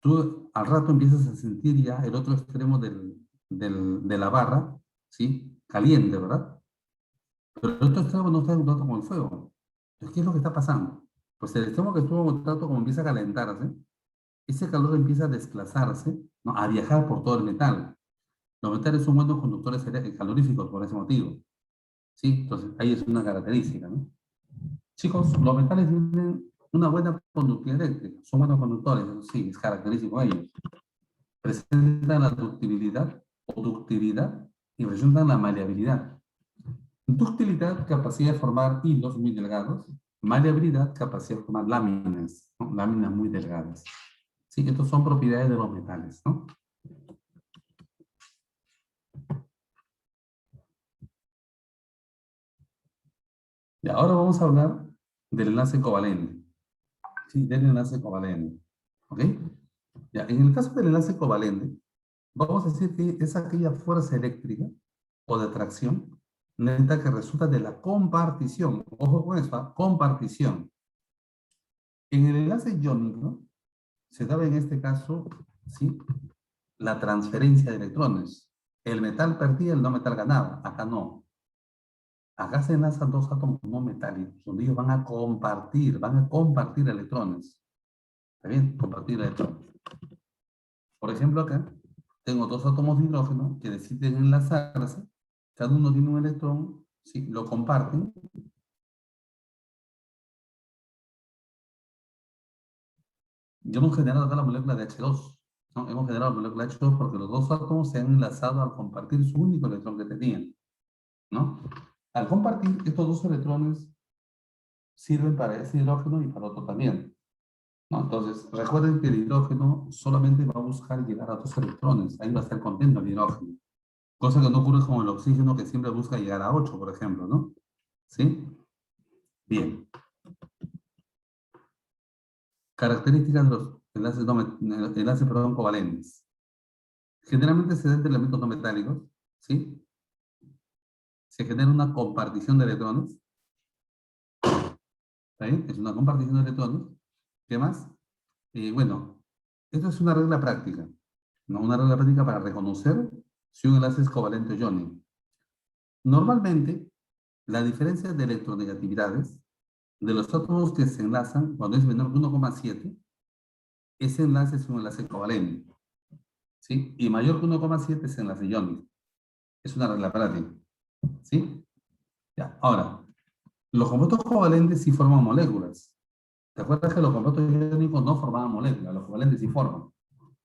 tú al rato empiezas a sentir ya el otro extremo de la barra, ¿sí?, caliente, ¿verdad? Pero el otro extremo no está en contacto con el fuego. Entonces, ¿qué es lo que está pasando? Pues el extremo que estuvo en contacto, como empieza a calentarse, ese calor empieza a desplazarse, ¿no?, a viajar por todo el metal. Los metales son buenos conductores caloríficos por ese motivo. ¿Sí? Entonces, ahí es una característica, ¿no? Chicos, los metales tienen una buena conductividad eléctrica, son buenos conductores, eso sí, es característico de ellos. Presentan la ductilidad o ductilidad y presentan la maleabilidad. Ductilidad, capacidad de formar hilos muy delgados. Maleabilidad, capacidad de formar láminas, ¿no?, láminas muy delgadas. Sí, estas son propiedades de los metales, ¿no? Y ahora vamos a hablar del enlace covalente. Sí, del enlace covalente. ¿Ok? Ya, en el caso del enlace covalente, vamos a decir que es aquella fuerza eléctrica o de atracción neta que resulta de la compartición. Ojo con esto, ¿ah? Compartición. En el enlace iónico se daba en este caso, ¿sí?, la transferencia de electrones. El metal perdía, el no metal ganaba. Acá no. Acá se enlazan dos átomos no metálicos, donde ellos van a compartir electrones. ¿Está bien? Compartir electrones. Por ejemplo, acá tengo dos átomos de hidrógeno que deciden enlazarse, cada uno tiene un electrón, ¿sí?, lo comparten. Y hemos generado acá la molécula de H2, ¿no? Hemos generado la molécula de H2 porque los dos átomos se han enlazado al compartir su único electrón que tenían, ¿no? Al compartir, estos dos electrones sirven para ese hidrógeno y para otro también, ¿no? Entonces, recuerden que el hidrógeno solamente va a buscar llegar a dos electrones, ahí va a estar contento el hidrógeno. Cosa que no ocurre con el oxígeno, que siempre busca llegar a 8, por ejemplo, ¿no? ¿Sí? Bien. Características de los enlaces, perdón, covalentes. Generalmente se da entre elementos no metálicos, ¿sí? Se genera una compartición de electrones. ¿Está bien? Es una compartición de electrones. ¿Qué más? Bueno, esto es una regla práctica, ¿no? Una regla práctica para reconocer si un enlace es covalente o iónico. Normalmente, la diferencia de electronegatividades de los átomos que se enlazan cuando es menor que 1,7, ese enlace es un enlace covalente, ¿sí? Y mayor que 1,7 es enlace iónico. Es una regla práctica, ¿sí? Ya. Ahora, los compuestos covalentes sí forman moléculas. ¿Te acuerdas que los compuestos iónicos no formaban moléculas? Los covalentes sí forman.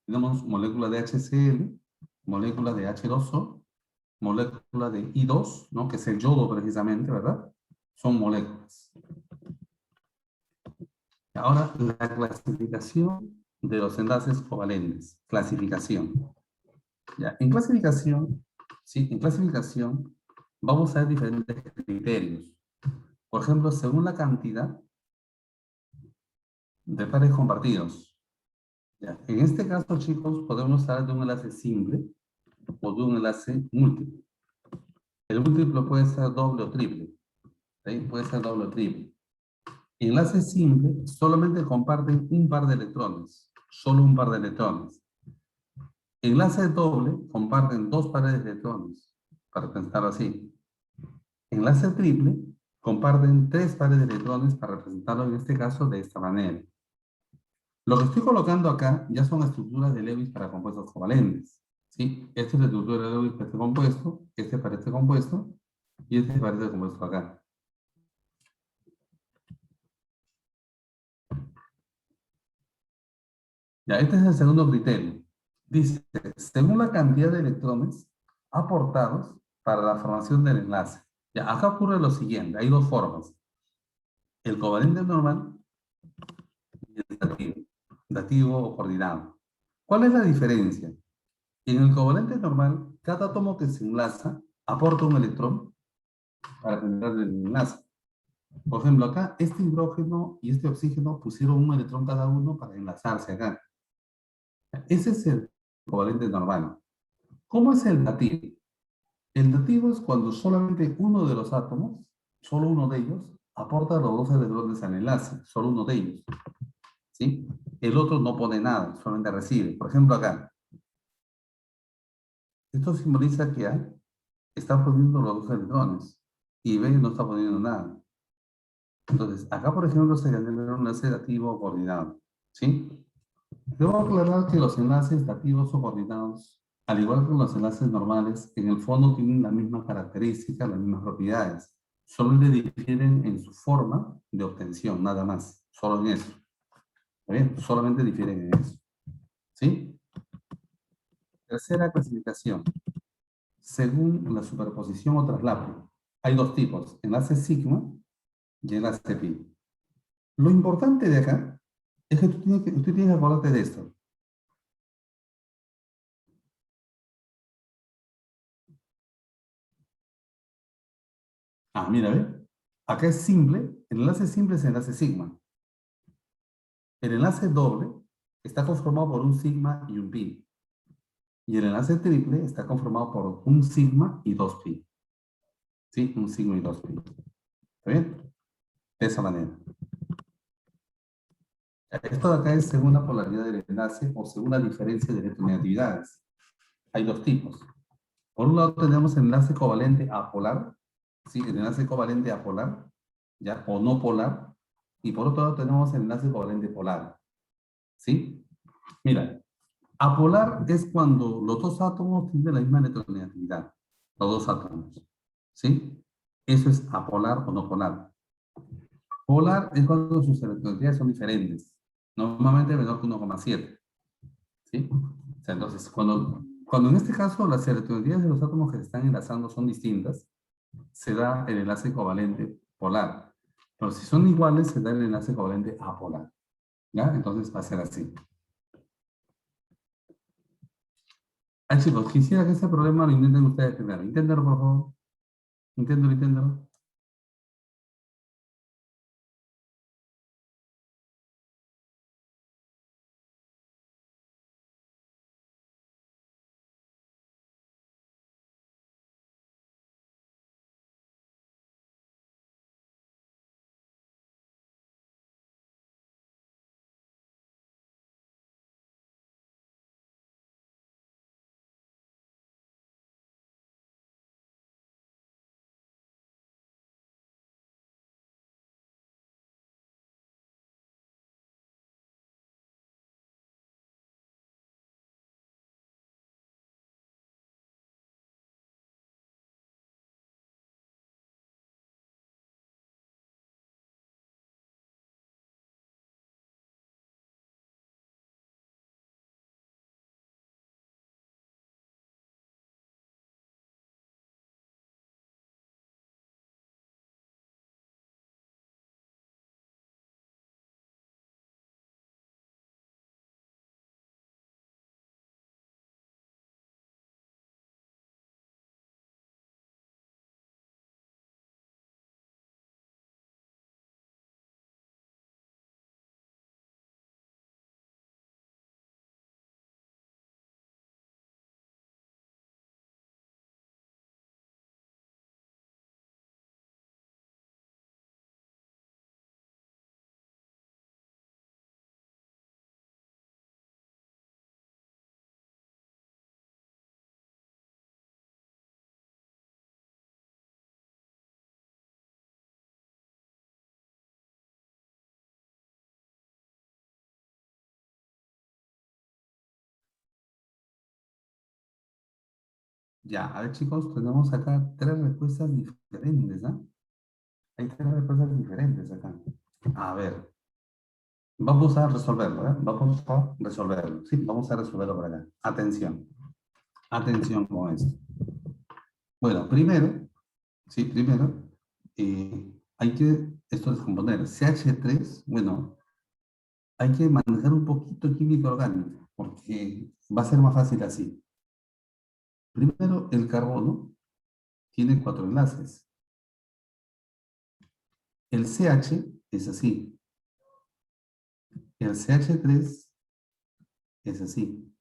Tenemos moléculas de HCl, moléculas de H2O, moléculas de I2, ¿no?, que es el yodo precisamente, ¿verdad? Son moléculas. Ahora, la clasificación de los enlaces covalentes. Clasificación. Ya, en clasificación, ¿sí? En clasificación vamos a ver diferentes criterios. Por ejemplo, según la cantidad de pares compartidos. Ya. En este caso, chicos, podemos hablar de un enlace simple o de un enlace múltiple. El múltiplo puede ser doble o triple. ¿Sí? Puede ser doble o triple. Enlace simple solamente comparten un par de electrones, solo un par de electrones. Enlace doble comparten dos pares de electrones, para pensarlo así. Enlace triple comparten tres pares de electrones, para representarlo en este caso de esta manera. Lo que estoy colocando acá ya son estructuras de Lewis para compuestos covalentes. ¿Sí? Esta es la estructura de Lewis para este compuesto, este para este compuesto, y este para este compuesto acá. Ya, este es el segundo criterio. Dice, según la cantidad de electrones aportados para la formación del enlace. Ya, acá ocurre lo siguiente, hay dos formas. El covalente normal y el dativo o coordinado. ¿Cuál es la diferencia? En el covalente normal, cada átomo que se enlaza aporta un electrón para generar el enlace. Por ejemplo, acá este hidrógeno y este oxígeno pusieron un electrón cada uno para enlazarse acá. Ese es el covalente normal. ¿Cómo es el dativo? El dativo es cuando solamente uno de los átomos, solo uno de ellos, aporta los dos electrones al enlace, solo uno de ellos. ¿Sí? El otro no pone nada, solamente recibe. Por ejemplo, acá. Esto simboliza que A está poniendo los dos electrones y B no está poniendo nada. Entonces, acá, por ejemplo, se genera un enlace dativo coordinado. ¿Sí? Debo aclarar que los enlaces dativos o coordinados, al igual que los enlaces normales, en el fondo tienen las mismas características, las mismas propiedades. Solo difieren en su forma de obtención, nada más. Solo en eso. ¿Está bien? Solamente difieren en eso. ¿Sí? Tercera clasificación. Según la superposición o traslapo. Hay dos tipos, enlace sigma y enlace pi. Lo importante de acá es que tú tienes que acordarte de esto. Ah, mira, ¿ve? Acá es simple, el enlace simple es el enlace sigma. El enlace doble está conformado por un sigma y un pi. Y el enlace triple está conformado por un sigma y dos pi. ¿Sí? Un sigma y dos pi. ¿Está bien? De esa manera. Esto de acá es según la polaridad del enlace o según la diferencia de electronegatividades. Hay dos tipos. Por un lado tenemos el enlace covalente apolar, ¿sí? El enlace covalente apolar, ¿ya? O no polar. Y por otro lado tenemos el enlace covalente polar, ¿sí? Mira, apolar es cuando los dos átomos tienen la misma electronegatividad, los dos átomos, ¿sí? Eso es apolar o no polar. Polar es cuando sus electronegatividades son diferentes, normalmente menor que 1,7, ¿sí? O sea, entonces, cuando en este caso las electronegatividades de los átomos que se están enlazando son distintas, se da el enlace covalente polar. Pero si son iguales, se da el enlace covalente apolar, ¿ya? Entonces va a ser así. Ah, chicos, quisiera que ese problema lo intenten ustedes primero. Inténtenlo, por favor. Inténtenlo, inténtenlo. Ya, a ver chicos, tenemos acá tres respuestas diferentes, ¿ah? Hay tres respuestas diferentes acá. A ver, vamos a resolverlo, ¿eh? Vamos a resolverlo, ¿sí? Vamos a resolverlo por acá. Atención, atención con esto. Bueno, primero, sí, primero, hay que, esto descomponer. CH3, bueno, hay que manejar un poquito química orgánica, porque va a ser más fácil así. Primero, el carbono tiene cuatro enlaces. El CH es así. El CH3 es así.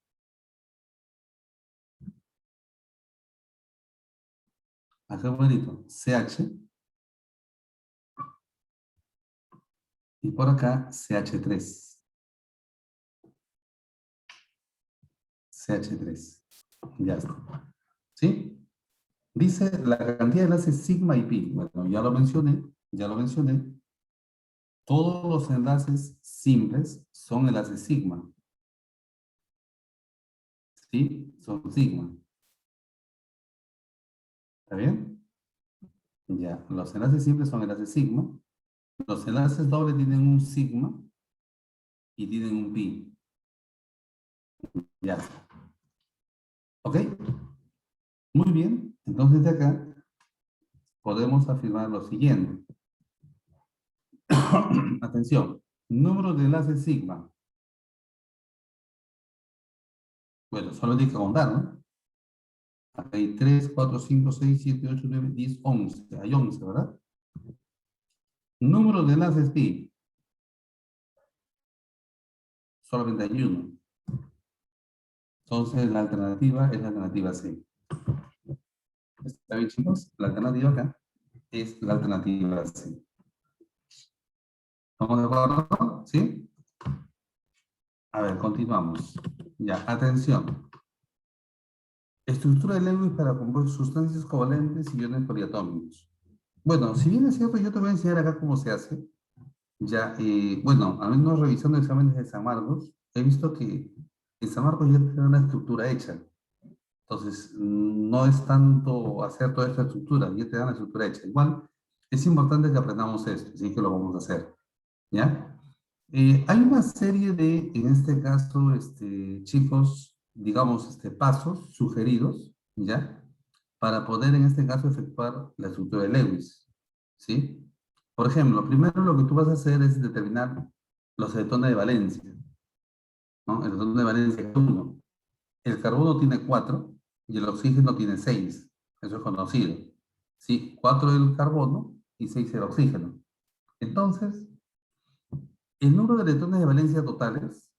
Acá bonito. CH y por acá CH3. CH3. Ya está. ¿Sí? Dice la cantidad de enlaces sigma y pi. Bueno, ya lo mencioné. Ya lo mencioné. Todos los enlaces simples son enlaces sigma. ¿Sí? Son sigma. ¿Está bien? Ya. Los enlaces simples son enlaces sigma. Los enlaces dobles tienen un sigma y tienen un pi. Ya. ¿Ok? Muy bien. Entonces de acá podemos afirmar lo siguiente. Atención. Número de enlaces sigma. Bueno, solo hay que contar, ¿no? Acá hay 3, 4, 5, 6, 7, 8, 9, 10, 11. Hay 11, ¿verdad? Número de enlaces pi. Solamente hay uno. Entonces la alternativa es la alternativa C. ¿Está bien, chicos? La alternativa acá es la alternativa C. ¿Estamos de acuerdo? ¿Sí? A ver, continuamos. Ya, atención. Estructura de Lewis para componer sustancias covalentes y iones poliatómicos. Bueno, si bien es cierto, yo te voy a enseñar acá cómo se hace. Ya, bueno, al menos revisando exámenes de San Marcos, he visto que en San Marcos ya tiene una estructura hecha. Entonces, no es tanto hacer toda esta estructura, ya te dan la estructura hecha. Igual, es importante que aprendamos esto, así que lo vamos a hacer. ¿Ya? Hay una serie de, en este caso, chicos, digamos, pasos sugeridos, ¿ya? Para poder, en este caso, efectuar la estructura de Lewis, ¿sí? Por ejemplo, primero lo que tú vas a hacer es determinar los electrones de valencia, ¿no? El electrón de valencia es 1. El carbono tiene 4 y el oxígeno tiene 6. Eso es conocido, ¿sí? 4 el carbono y 6 el oxígeno. Entonces, el número de electrones de valencia totales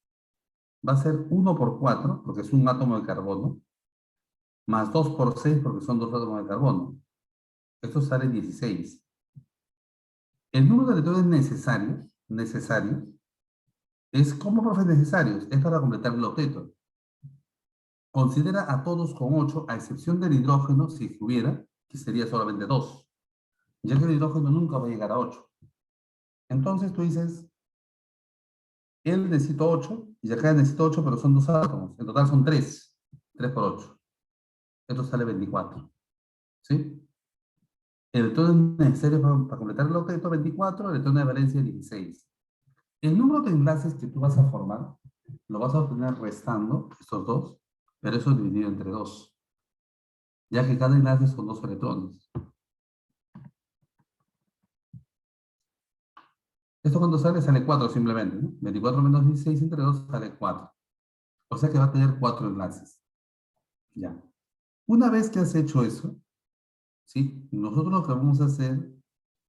va a ser 1 por 4, porque es un átomo de carbono, más 2 por 6, porque son dos átomos de carbono. Esto sale 16. El número de electrones necesarios, es como profes necesarios, es para completar el octeto. Considera a todos con 8, a excepción del hidrógeno, si hubiera, que sería solamente 2, ya que el hidrógeno nunca va a llegar a 8. Entonces tú dices, él necesita 8, y acá necesita 8, pero son dos átomos. En total son 3. 3 por 8. Esto sale 24. ¿Sí? Electrones necesarios para completar el octeto, 24, electrones de valencia, 16. El número de enlaces que tú vas a formar, lo vas a obtener restando estos dos, pero eso dividido entre 2, ya que cada enlace son 2 electrones. Esto cuando sale, sale 4 simplemente, ¿no? 24 menos 16 entre 2 sale 4. O sea que va a tener 4 enlaces. Ya. Una vez que has hecho eso, ¿sí? Nosotros lo que vamos a hacer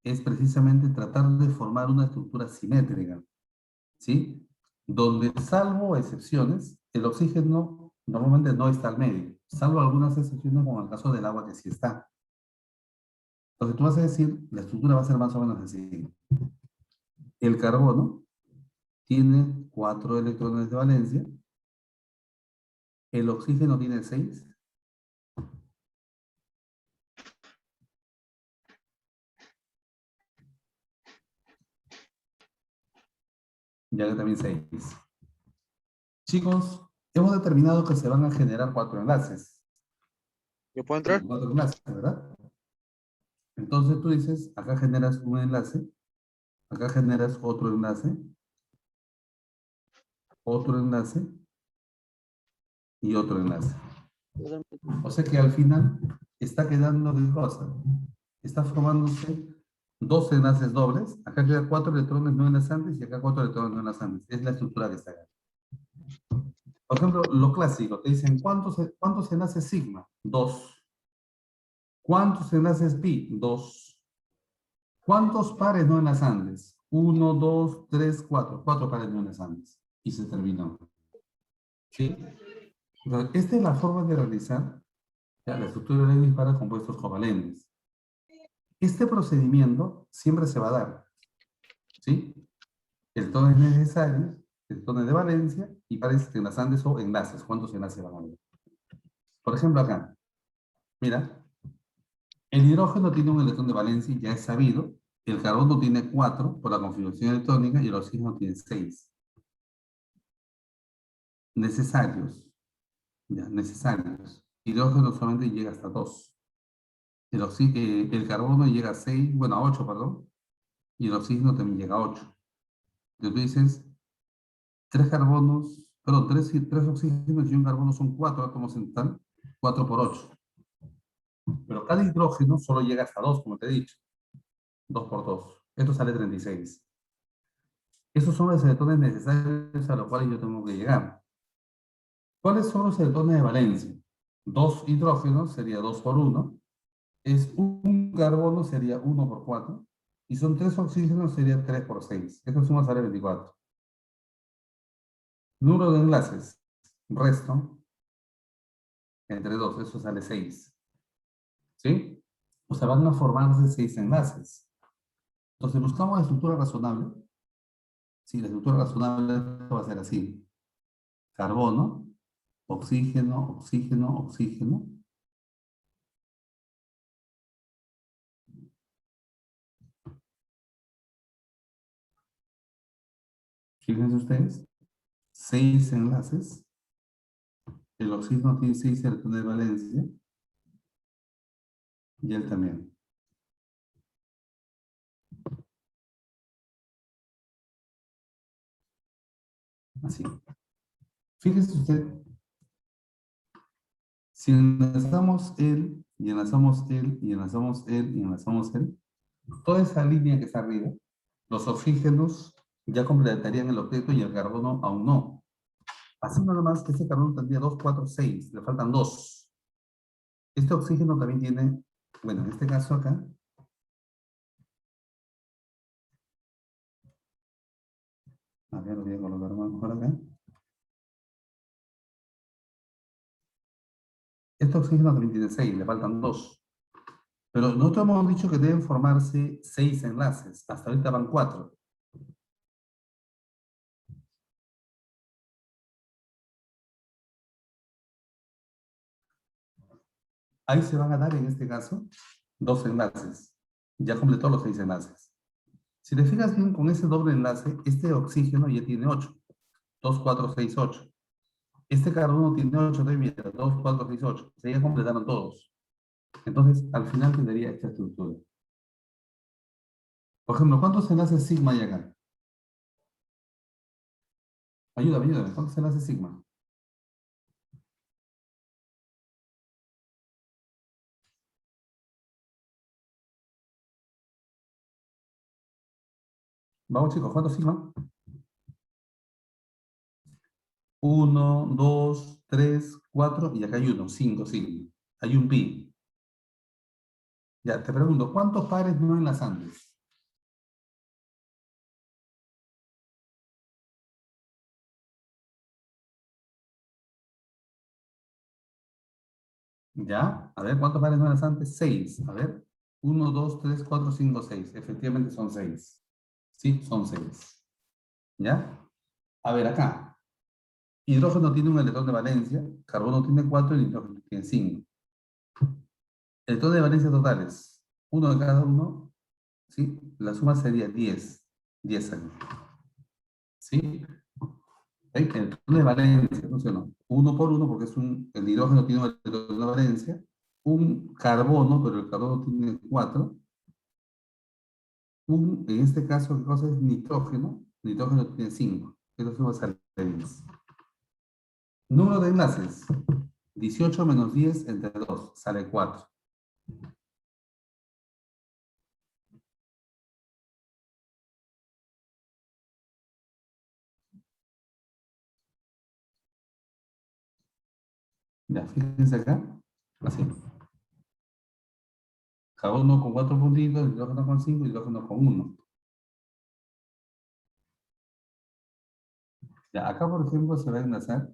es precisamente tratar de formar una estructura simétrica, ¿sí? Donde, salvo excepciones, el oxígeno normalmente no está al medio, salvo algunas excepciones como el caso del agua que sí está. Entonces tú vas a decir, la estructura va a ser más o menos así. El carbono tiene 4 electrones de valencia, el oxígeno tiene 6, ya que también 6. Chicos, hemos determinado que se van a generar 4 enlaces. ¿Yo puedo Sí, entrar? 4 enlaces, ¿verdad? Entonces tú dices, acá generas un enlace, acá generas otro enlace y otro enlace. O sea que al final está quedando ¿qué cosa? Está formándose dos enlaces dobles. Acá quedan 4 electrones no enlazantes y acá 4 electrones no enlazantes. Es la estructura que está acá. Por ejemplo, lo clásico, te dicen, ¿cuántos enlaces sigma? 2. ¿Cuántos enlaces pi? 2. ¿Cuántos pares no enlazantes? 1, 2, 3, 4. 4 pares no enlazantes. Y se terminó. ¿Sí? Entonces, esta es la forma de realizar ya, la estructura de Lewis para compuestos covalentes. Este procedimiento siempre se va a dar. ¿Sí? Electrones necesarios, electrones de valencia y pares enlazantes o enlaces. ¿Cuántos enlaces van a haber? Por ejemplo, acá. Mira, el hidrógeno tiene un electrón de valencia, ya es sabido. El carbono tiene 4 por la configuración electrónica y el oxígeno tiene 6. Necesarios. Ya, necesarios. Hidrógeno solamente llega hasta 2. El carbono llega a 6, bueno, a 8, perdón. Y el oxígeno también llega a 8. Entonces tú dices, 3 carbonos, perdón, 3 oxígenos y un carbono son 4 átomos en total. 4 por 8. Pero cada hidrógeno solo llega hasta 2, como te he dicho. 2 por 2. Esto sale 36. Esos son los electrones necesarios a los cuales yo tengo que llegar. ¿Cuáles son los electrones de valencia? 2 hidrógenos sería 2 por 1. Es un carbono sería 1 por 4. Y son 3 oxígenos sería 3 por 6. Esto suma sale 24. Número de enlaces. Resto entre 2. Eso sale 6. ¿Sí? O sea, van a formarse 6 enlaces. Entonces buscamos la estructura razonable. Sí, la estructura razonable va a ser así. Carbono, oxígeno, oxígeno, oxígeno. Fíjense ustedes, 6 enlaces. El oxígeno tiene 6 electrones de valencia. Y él también. Así. Fíjese usted, si enlazamos él, y enlazamos él, y enlazamos él, y enlazamos él, toda esa línea que está arriba, los oxígenos ya completarían el octeto y el carbono aún no. Así nada más que este carbono tendría 2, 4, 6, le faltan 2. Este oxígeno también tiene, bueno, en este caso acá, a ver, lo voy a colocar mejor acá. Este oxígeno también tiene 6, le faltan 2. Pero nosotros hemos dicho que deben formarse 6 enlaces. Hasta ahorita van 4. Ahí se van a dar, en este caso, 2 enlaces. Ya completó los 6 enlaces. Si te fijas bien, con ese doble enlace, este oxígeno ya tiene 8. 2, 4, 6, 8. Este carbono tiene 8 también. 2, 4, 6, 8. Se ya completaron todos. Entonces, al final tendría esta estructura. Por ejemplo, ¿cuántos enlaces sigma hay acá? Ayúdame, ayúdame. ¿Cuántos enlaces sigma? Vamos, chicos, ¿cuántos sigma? 1, 2, 3, 4 y acá hay uno, 5 sigma. Hay un pi. Ya, te pregunto, ¿cuántos pares no enlazantes? ¿Ya? A ver, ¿cuántos pares no enlazantes? 6. A ver. 1, 2, 3, 4, 5, 6. Efectivamente son 6. Sí, son 6. ¿Ya? A ver, acá. Hidrógeno tiene un electrón de valencia, carbono tiene 4 y nitrógeno tiene 5. Electrones de valencia totales, uno de cada uno, ¿sí? La suma sería 10. 10 años. ¿Sí? El electrón de valencia, ¿no? ¿Sí o no? Uno por uno, porque el hidrógeno tiene un electrón de valencia, un carbono, pero el carbono tiene 4. En este caso, ¿qué cosa es nitrógeno? Nitrógeno tiene 5. Entonces va a salir 10. Número de enlaces. 18 menos 10 entre 2. Sale 4. Ya, fíjense acá. Así. Carbono con 4 puntitos, hidrógeno con 5, hidrógeno con 1. Ya, acá por ejemplo se va a enlazar.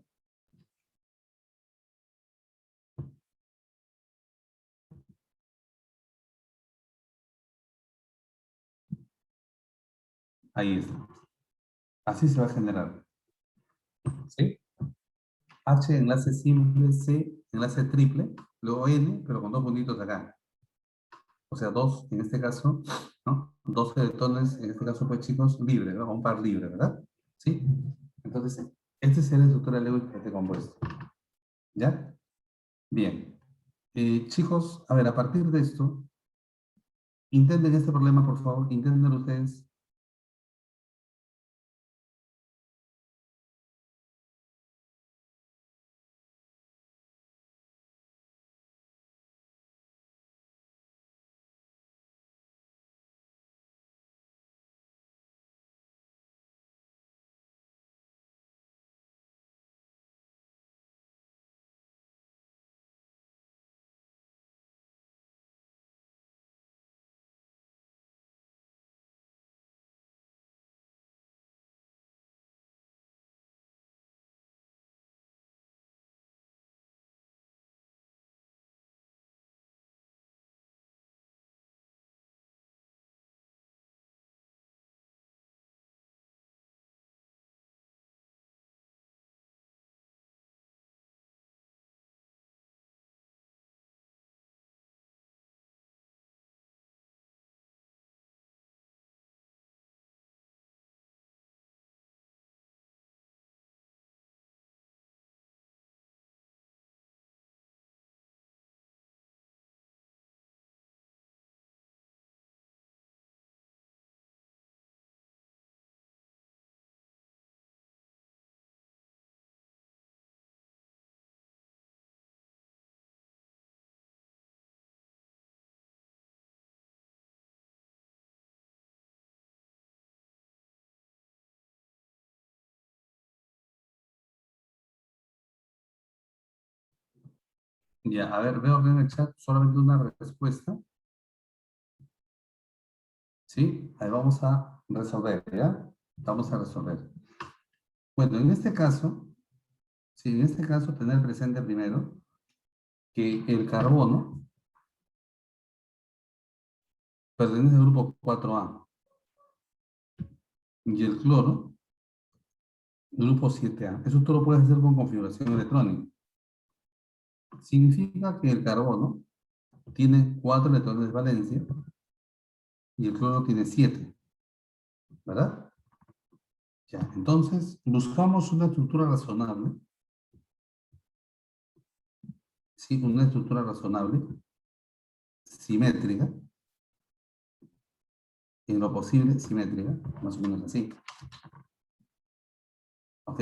Ahí está. Así se va a generar. ¿Sí? H enlace simple, C enlace triple, luego N, pero con 2 puntitos acá. O sea, 2 en este caso, ¿no? 2 electrones, en este caso, pues chicos, libre, ¿no? Un par libre, ¿verdad? ¿Sí? Entonces, este es el estructura Lewis de este compuesto. ¿Ya? Bien. Chicos, a ver, a partir de esto, intenten este problema, por favor, intenten ustedes. Ya, a ver, veo que en el chat solamente una respuesta. ¿Sí? Ahí vamos a resolver, ¿ya? Vamos a resolver. Bueno, en este caso, sí, en este caso, tener presente primero que el carbono pertenece al grupo 4A y el cloro, grupo 7A. Eso tú lo puedes hacer con configuración electrónica. Significa que el carbono tiene 4 electrones de valencia y el cloro tiene 7, ¿verdad? Ya, entonces buscamos una estructura razonable, sí, una estructura razonable, simétrica, en lo posible simétrica, más o menos así. ¿Ok?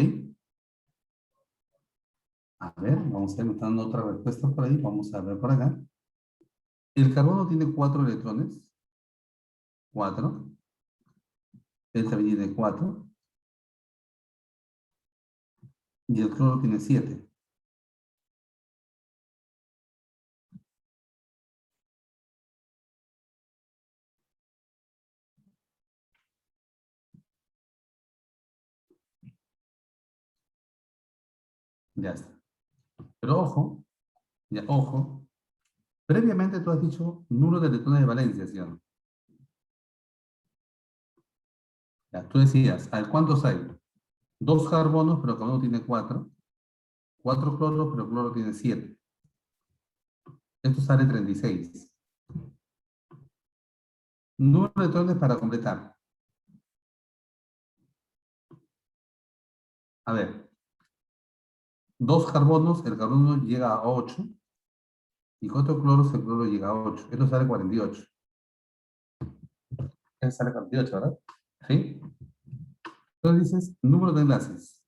A ver, vamos a ir notando otra respuesta por ahí, vamos a ver por acá. El carbono tiene 4 electrones, 4. Él también tiene 4. Y el cloro tiene 7. Ya está. Pero ojo, ya, ojo. Previamente tú has dicho número de electrones de valencia, ¿sí o no? Ya, tú decías, a ver, ¿cuántos hay? 2 carbonos, pero cada uno tiene 4. 4 cloros, pero cloro tiene 7. Esto sale 36. Número de electrones para completar. A ver, 2 carbonos, el carbono llega a 8. y 4 cloros, el cloro llega a 8. Esto sale 48. Esto sale 48, ¿verdad? ¿Sí? Entonces dices, número de enlaces.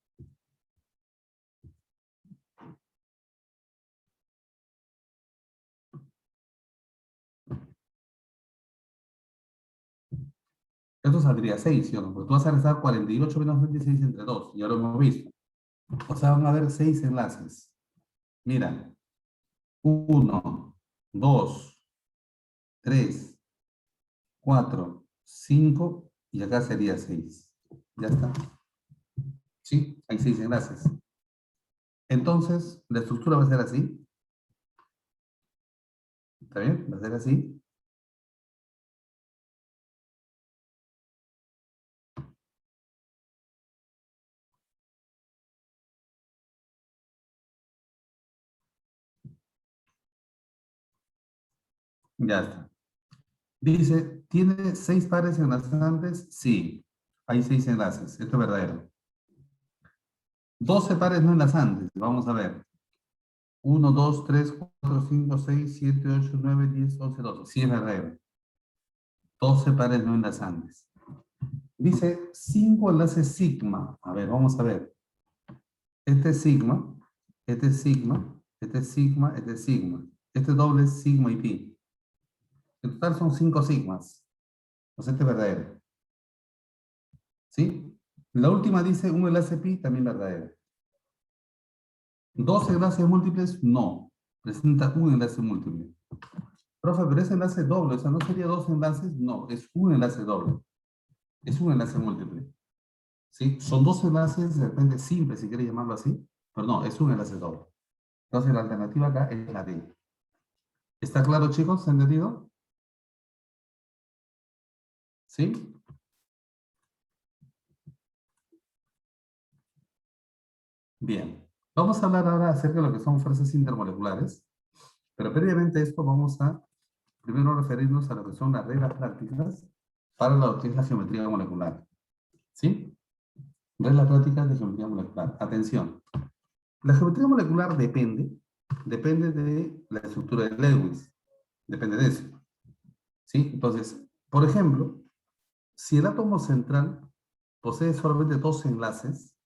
Esto saldría 6, ¿sí o no? Porque tú vas a restar 48 menos 26 entre 2, ya lo hemos visto. O sea, van a haber 6 enlaces. Mira, 1, 2, 3, 4, 5 y acá sería 6. Ya está. ¿Sí? Hay 6 enlaces. Entonces, la estructura va a ser así. ¿Está bien? Va a ser así. Ya está. Dice, ¿tiene 6 pares enlazantes? Sí. Hay 6 enlaces. Esto es verdadero. 12 pares no enlazantes. Vamos a ver. 1, 2, 3, 4, 5, 6, 7, 8, 9, 10, 11, 12. Sí es verdadero. 12 pares no enlazantes. Dice 5 enlaces sigma. A ver, vamos a ver. Este es sigma, este es sigma, este es sigma, este es sigma. Este doble es sigma y pi. En total son 5 sigmas. Pues este es verdadero. ¿Sí? La última dice un enlace pi, también verdadero. ¿Dos enlaces múltiples? No. Presenta un enlace múltiple. Profe, pero ese enlace es doble, o sea, ¿no sería dos enlaces? No, es un enlace doble. Es un enlace múltiple. ¿Sí? Son dos enlaces, de repente simples, si quiere llamarlo así, pero no, es un enlace doble. Entonces la alternativa acá es la D. ¿Está claro, chicos? ¿Se ha entendido? ¿Sí? Bien. Vamos a hablar ahora acerca de lo que son fuerzas intermoleculares, pero previamente a esto vamos a primero referirnos a lo que son las reglas prácticas para lo que es la geometría molecular. ¿Sí? Reglas prácticas de geometría molecular. Atención. La geometría molecular depende de la estructura de Lewis. Depende de eso. ¿Sí? Entonces, por ejemplo, si el átomo central posee solamente dos enlaces,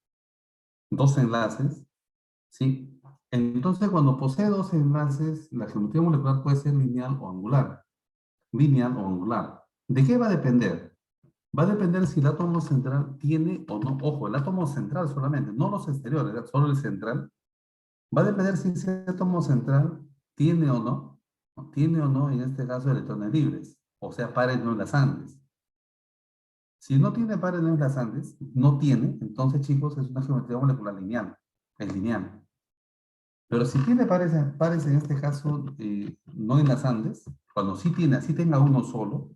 ¿sí? Entonces, cuando posee dos enlaces, la geometría molecular puede ser lineal o angular. Lineal o angular. ¿De qué va a depender? Va a depender si el átomo central tiene o no, ojo, el átomo central solamente, no los exteriores, solo el central. Va a depender si ese átomo central tiene o no, en este caso, electrones libres, o sea, pares no enlazantes. Si no tiene pares no enlazantes, no tiene, entonces, chicos, es una geometría molecular lineal, es lineal. Pero si tiene pares en este caso no enlazantes, cuando sí tiene, así tenga uno solo,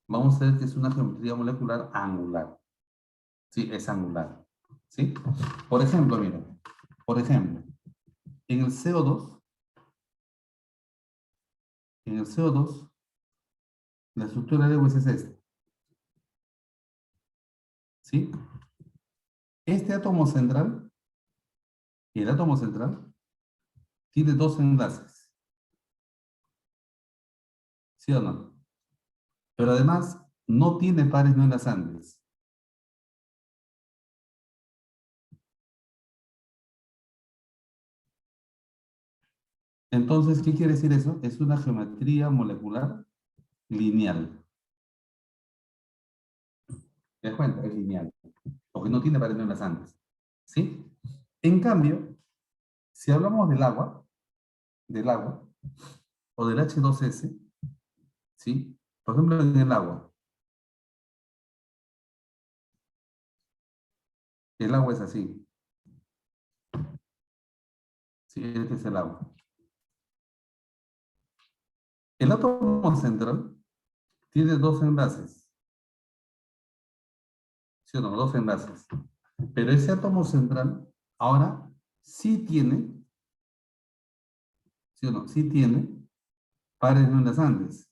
vamos a ver que es una geometría molecular angular. Sí, es angular. ¿Sí? Por ejemplo, mira, por ejemplo, en el CO2, en el CO2, la estructura de Lewis es esta. ¿Sí? Este átomo central, el átomo central, tiene dos enlaces. ¿Sí o no? Pero además, no tiene pares no enlazantes. Entonces, ¿qué quiere decir eso? Es una geometría molecular lineal. ¿Te das cuenta? Es lineal. Porque no tiene pares no enlazantes. ¿Sí? En cambio, si hablamos del agua, o del H2S, ¿sí? Por ejemplo, en el agua es así, ¿sí? Este es el agua. El átomo central tiene dos enlaces, ¿sí o no? Dos enlaces. Pero ese átomo central ahora sí tiene, ¿sí o no? Sí tiene pares no enlazantes.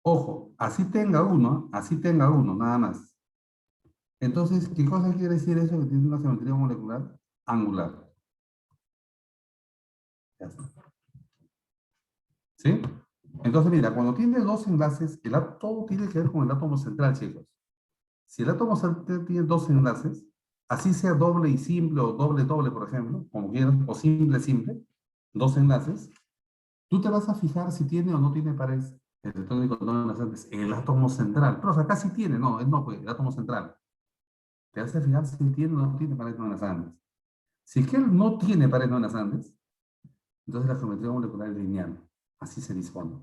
Ojo, así tenga uno, nada más. Entonces, ¿qué cosa quiere decir eso? Que tiene una geometría molecular angular. Ya está. ¿Sí? Entonces, mira, cuando tiene dos enlaces, todo tiene que ver con el átomo central, chicos. Si el átomo central tiene dos enlaces, así sea doble y simple o doble doble, por ejemplo, como quieras, o simple simple, dos enlaces, tú te vas a fijar si tiene o no tiene pares electrónicos no enlazantes el átomo central. Pero, o sea, acá sí tiene, no, él no, pues, el átomo central. Te vas a fijar si tiene o no tiene pares no enlazantes. Si es que él no tiene pares no enlazantes, entonces la geometría molecular es lineal. Así se dispone.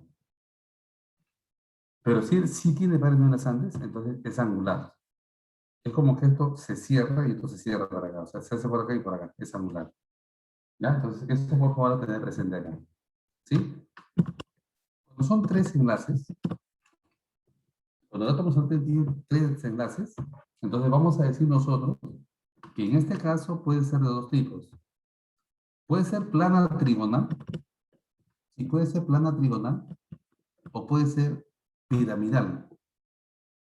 Pero si él sí tiene pares no enlazantes, entonces es angular. Es como que esto se cierra y esto se cierra para acá. O sea, se hace por acá y por acá. Es angular. ¿Ya? Entonces, esto por favor a tener presente acá. ¿Sí? Cuando son tres enlaces, cuando el átomo central tiene tres enlaces, entonces vamos a decir nosotros que en este caso puede ser de dos tipos. Puede ser plana trigonal, y puede ser plana trigonal, o puede ser piramidal,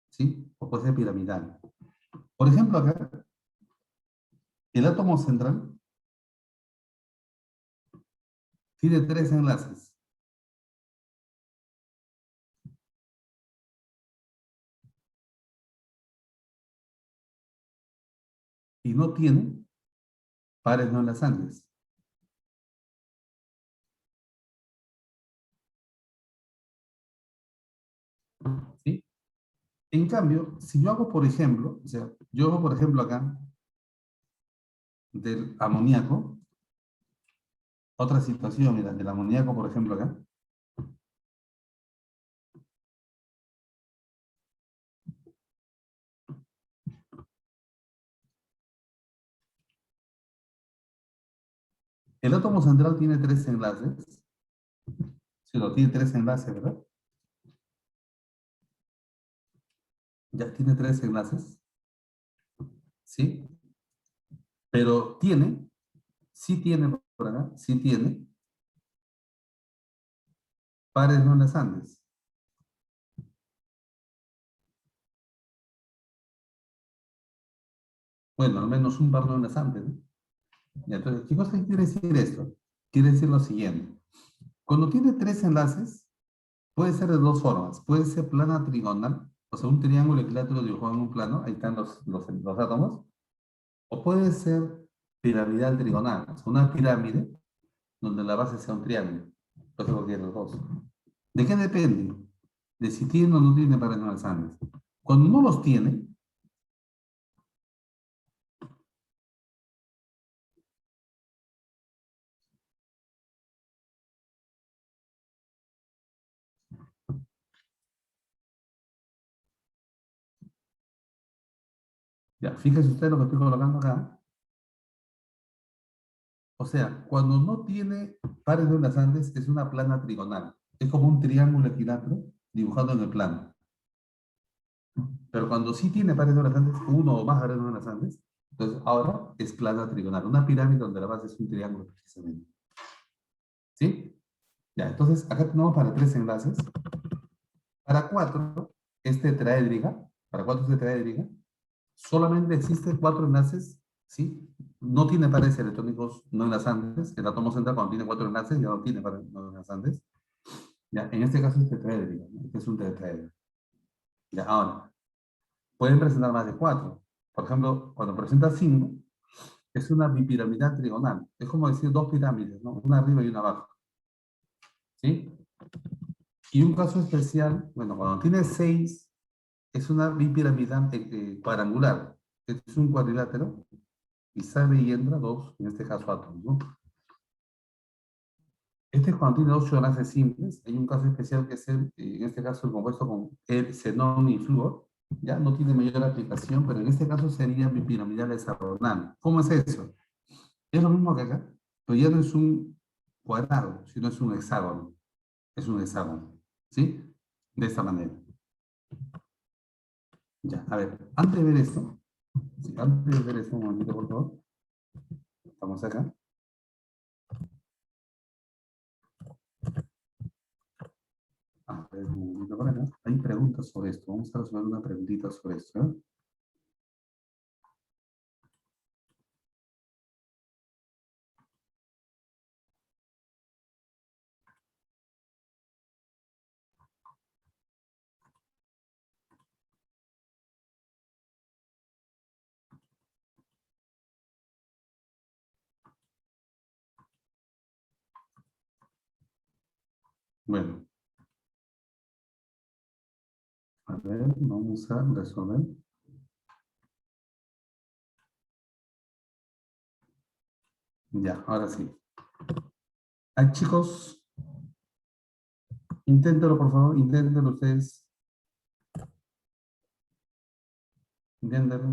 ¿sí? O puede ser piramidal. Por ejemplo, acá, el átomo central tiene tres enlaces. Y no tiene pares no enlazantes, ¿sí? En cambio, si yo hago, por ejemplo, o sea, yo hago, por ejemplo, acá, del amoníaco, otra situación, mira, del amoníaco, por ejemplo, acá, el átomo central tiene tres enlaces, si lo tiene tres enlaces, ¿verdad? Ya tiene tres enlaces, ¿sí? Pero tiene, sí tiene por acá, sí tiene pares no enlazantes. Bueno, al menos un par no enlazante, ¿no? Ya, entonces, ¿qué cosa quiere decir esto? Quiere decir lo siguiente. Cuando tiene tres enlaces, puede ser de dos formas. Puede ser plana trigonal, o sea, un triángulo equilátero dibujado en un plano, ahí están los átomos, o puede ser piramidal trigonal, o sea, una pirámide donde la base sea un triángulo. Puede ser cualquiera de los dos. ¿De qué depende? De si tiene o no tiene pares no enlazantes. Cuando no los tiene, ya, fíjese usted lo que estoy colocando acá. O sea, cuando no tiene pares de enlazantes, es una plana trigonal. Es como un triángulo equilátero dibujado en el plano. Pero cuando sí tiene pares de enlazantes, uno o más pares de enlazantes, entonces ahora es plana trigonal. Una pirámide donde la base es un triángulo precisamente. ¿Sí? Ya, entonces acá tenemos para tres enlaces. Para cuatro es tetraédrica. Para cuatro es tetraédrica. Solamente existen cuatro enlaces, ¿sí? No tiene pares electrónicos no enlazantes. El átomo central cuando tiene cuatro enlaces ya no tiene pares no enlazantes. Ya, en este caso es tetraédrico, ¿no? Este es un tetraedro. Ya, ahora, pueden presentar más de cuatro. Por ejemplo, cuando presenta cinco, es una bipiramidal trigonal. Es como decir dos pirámides, ¿no? Una arriba y una abajo. ¿Sí? Y un caso especial, bueno, cuando tiene seis, es una bipiramidal cuadrangular. Es un cuadrilátero y sale y entra dos, en este caso átomos, ¿no? Este es cuando tiene dos enlaces simples. Hay un caso especial que es, en este caso, el compuesto con el xenón y flúor. Ya no tiene mayor aplicación, pero en este caso sería bipiramidal hexagonal. ¿Cómo es eso? Es lo mismo que acá, pero ya no es un cuadrado, sino es un hexágono. Es un hexágono. ¿Sí? De esta manera. Ya, a ver, antes de ver esto, sí, antes de ver esto, un momentito, por favor. Estamos acá. A ver, un momentito por acá. Hay preguntas sobre esto. Vamos a resolver una preguntita sobre esto, ¿eh? Bueno, a ver, vamos a resolver. Ya, ahora sí. Ay, chicos, inténtelo, por favor, inténtelo ustedes. Inténtelo.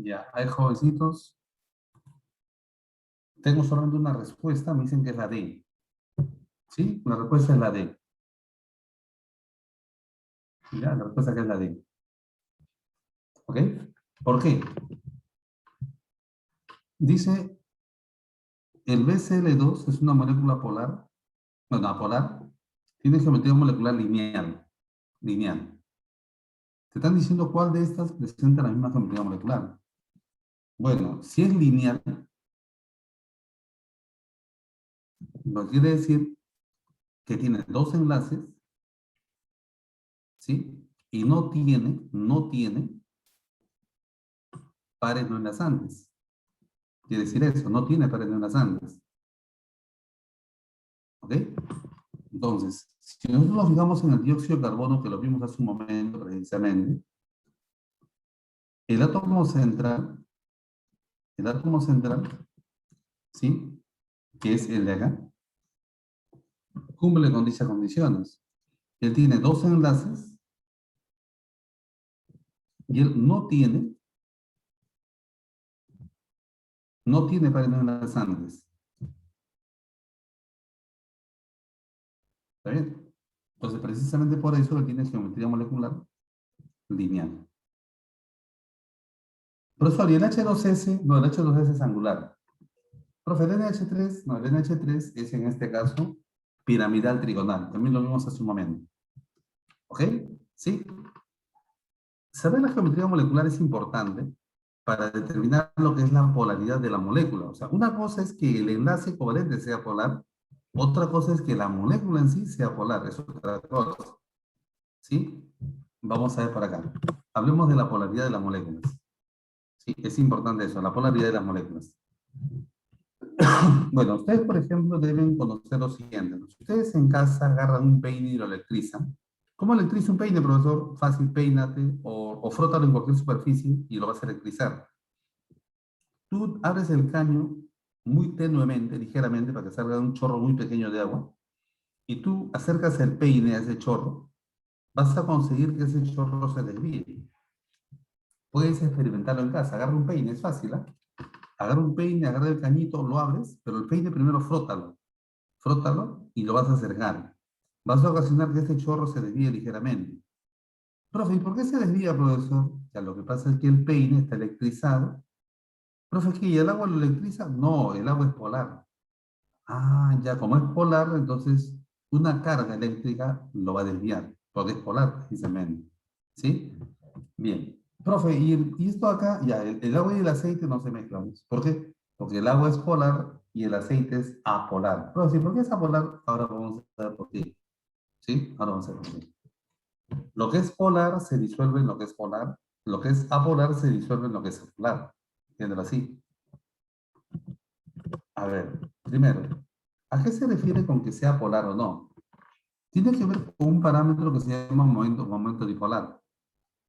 Ya, hay jovencitos. Tengo solamente una respuesta, me dicen que es la D. ¿Sí? La respuesta es la D. Ya, la respuesta que es la D. ¿Ok? ¿Por qué? Dice, el BCl2 es una molécula polar, bueno, apolar, tiene geometría molecular lineal. Lineal. Te están diciendo cuál de estas presenta la misma geometría molecular. Bueno, si es lineal, lo que quiere decir que tiene dos enlaces, ¿sí? Y no tiene pares no enlazantes. Quiere decir eso, no tiene pares no enlazantes. ¿Ok? Entonces, si nosotros nos fijamos en el dióxido de carbono, que lo vimos hace un momento precisamente, el átomo central, el átomo central, ¿sí? Que es el de acá, cumple con dichas condiciones. Él tiene dos enlaces y él no tiene pares no enlazantes. ¿Está bien? Entonces, precisamente por eso él tiene geometría molecular lineal. Profesor, ¿y el H2S? No, el H2S es angular. Profe, el NH3, no, el NH3 es en este caso piramidal trigonal. También lo vimos hace un momento. ¿Ok? ¿Sí? Saber la geometría molecular es importante para determinar lo que es la polaridad de la molécula. O sea, una cosa es que el enlace covalente sea polar, otra cosa es que la molécula en sí sea polar. Es otra cosa. ¿Sí? Vamos a ver por acá. Hablemos de la polaridad de las moléculas. Sí, es importante eso, la polaridad de las moléculas. Bueno, ustedes, por ejemplo, deben conocer lo siguiente, ¿no? Si ustedes en casa agarran un peine y lo electrizan, ¿cómo electriza un peine, profesor? Fácil, peínate o frótalo en cualquier superficie y lo vas a electrizar. Tú abres el caño muy tenuemente, ligeramente, para que salga un chorro muy pequeño de agua, y tú acercas el peine a ese chorro, vas a conseguir que ese chorro se desvíe. Puedes experimentarlo en casa, agarra un peine, es fácil, ¿ah? Agarra un peine, agarra el cañito, lo abres, pero el peine primero frótalo. Frótalo y lo vas a acercar. Vas a ocasionar que este chorro se desvíe ligeramente. Profe, ¿y por qué se desvía, profesor? Ya, lo que pasa es que el peine está electrizado. Profe, ¿qué? ¿Y el agua lo electriza? No, el agua es polar. Ah, ya, como es polar, entonces una carga eléctrica lo va a desviar, porque es polar, precisamente. ¿Sí? Bien. Profe, y esto acá, ya, el agua y el aceite no se mezclan. ¿Por qué? Porque el agua es polar y el aceite es apolar. Profe, ¿por qué es apolar? Ahora vamos a ver por qué. ¿Sí? Ahora vamos a ver por qué. Lo que es polar se disuelve en lo que es polar. Lo que es apolar se disuelve en lo que es apolar. Entiéndelo así. A ver, primero, ¿a qué se refiere con que sea polar o no? Tiene que ver con un parámetro que se llama momento dipolar.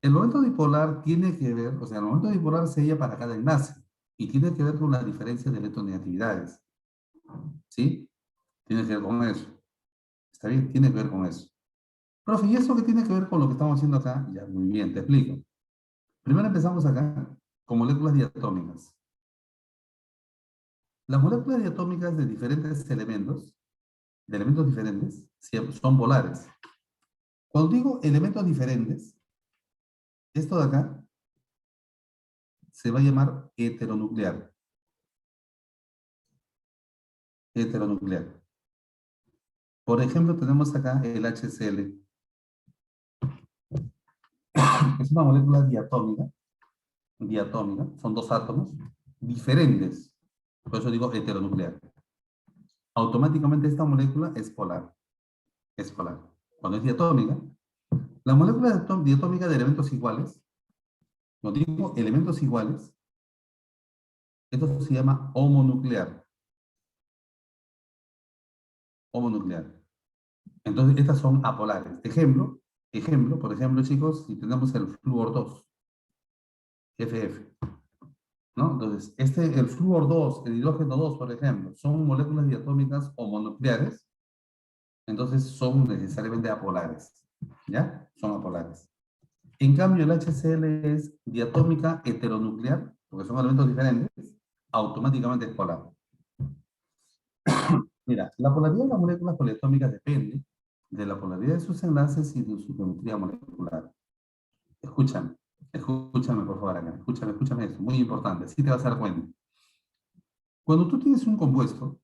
El momento dipolar tiene que ver, o sea, el momento dipolar se halla para cada enlace y tiene que ver con la diferencia de electronegatividades. ¿Sí? Tiene que ver con eso. ¿Está bien? Tiene que ver con eso. Profe, ¿y eso qué tiene que ver con lo que estamos haciendo acá? Ya, muy bien, te explico. Primero empezamos acá con moléculas diatómicas. Las moléculas diatómicas de diferentes elementos, de elementos diferentes, son polares. Cuando digo elementos diferentes, esto de acá se va a llamar heteronuclear. Heteronuclear. Por ejemplo, tenemos acá el HCl. Es una molécula diatómica. Diatómica, son dos átomos diferentes. Por eso digo heteronuclear. Automáticamente esta molécula es polar. Es polar. Cuando es diatómica, la molécula diatómica de elementos iguales, no digo elementos iguales, esto se llama homonuclear. Homonuclear. Entonces, estas son apolares. Ejemplo, por ejemplo, chicos, si tenemos el flúor 2, FF, ¿no? Entonces, el flúor 2, el hidrógeno 2, por ejemplo, son moléculas diatómicas homonucleares, entonces son necesariamente apolares, ¿ya? Son apolares. En cambio, el HCl es diatómica heteronuclear, porque son elementos diferentes, automáticamente es polar. Mira, la polaridad de las moléculas poliatómicas depende de la polaridad de sus enlaces y de su geometría molecular. Escúchame, escúchame por favor acá, escúchame esto, muy importante, así te vas a dar cuenta. Cuando tú tienes un compuesto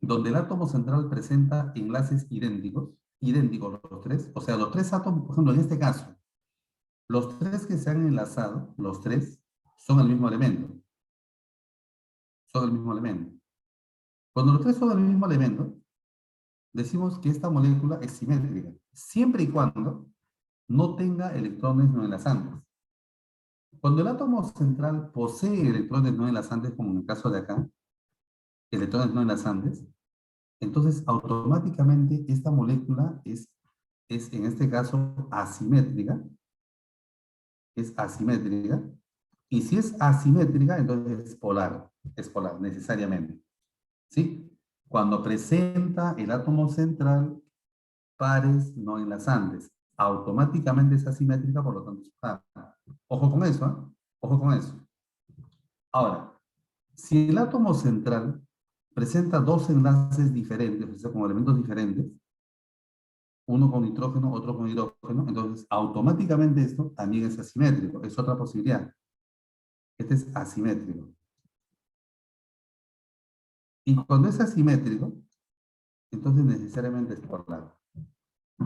donde el átomo central presenta enlaces idénticos los tres, o sea, los tres átomos, por ejemplo, en este caso, los tres que se han enlazado, los tres, son el mismo elemento, son el mismo elemento. Cuando los tres son el mismo elemento, decimos que esta molécula es simétrica, siempre y cuando no tenga electrones no enlazantes. Cuando el átomo central posee electrones no enlazantes, como en el caso de acá, electrones no enlazantes, entonces automáticamente esta molécula es en este caso asimétrica, es asimétrica, y si es asimétrica, entonces es polar necesariamente, ¿sí? Cuando presenta el átomo central pares no enlazantes, automáticamente es asimétrica, por lo tanto es polar. Ojo con eso, ¿eh? Ojo con eso. Ahora, si el átomo central presenta dos enlaces diferentes, o sea, con elementos diferentes, uno con nitrógeno, otro con hidrógeno, entonces automáticamente esto también es asimétrico, es otra posibilidad. Este es asimétrico. Y cuando es asimétrico, entonces necesariamente es polar.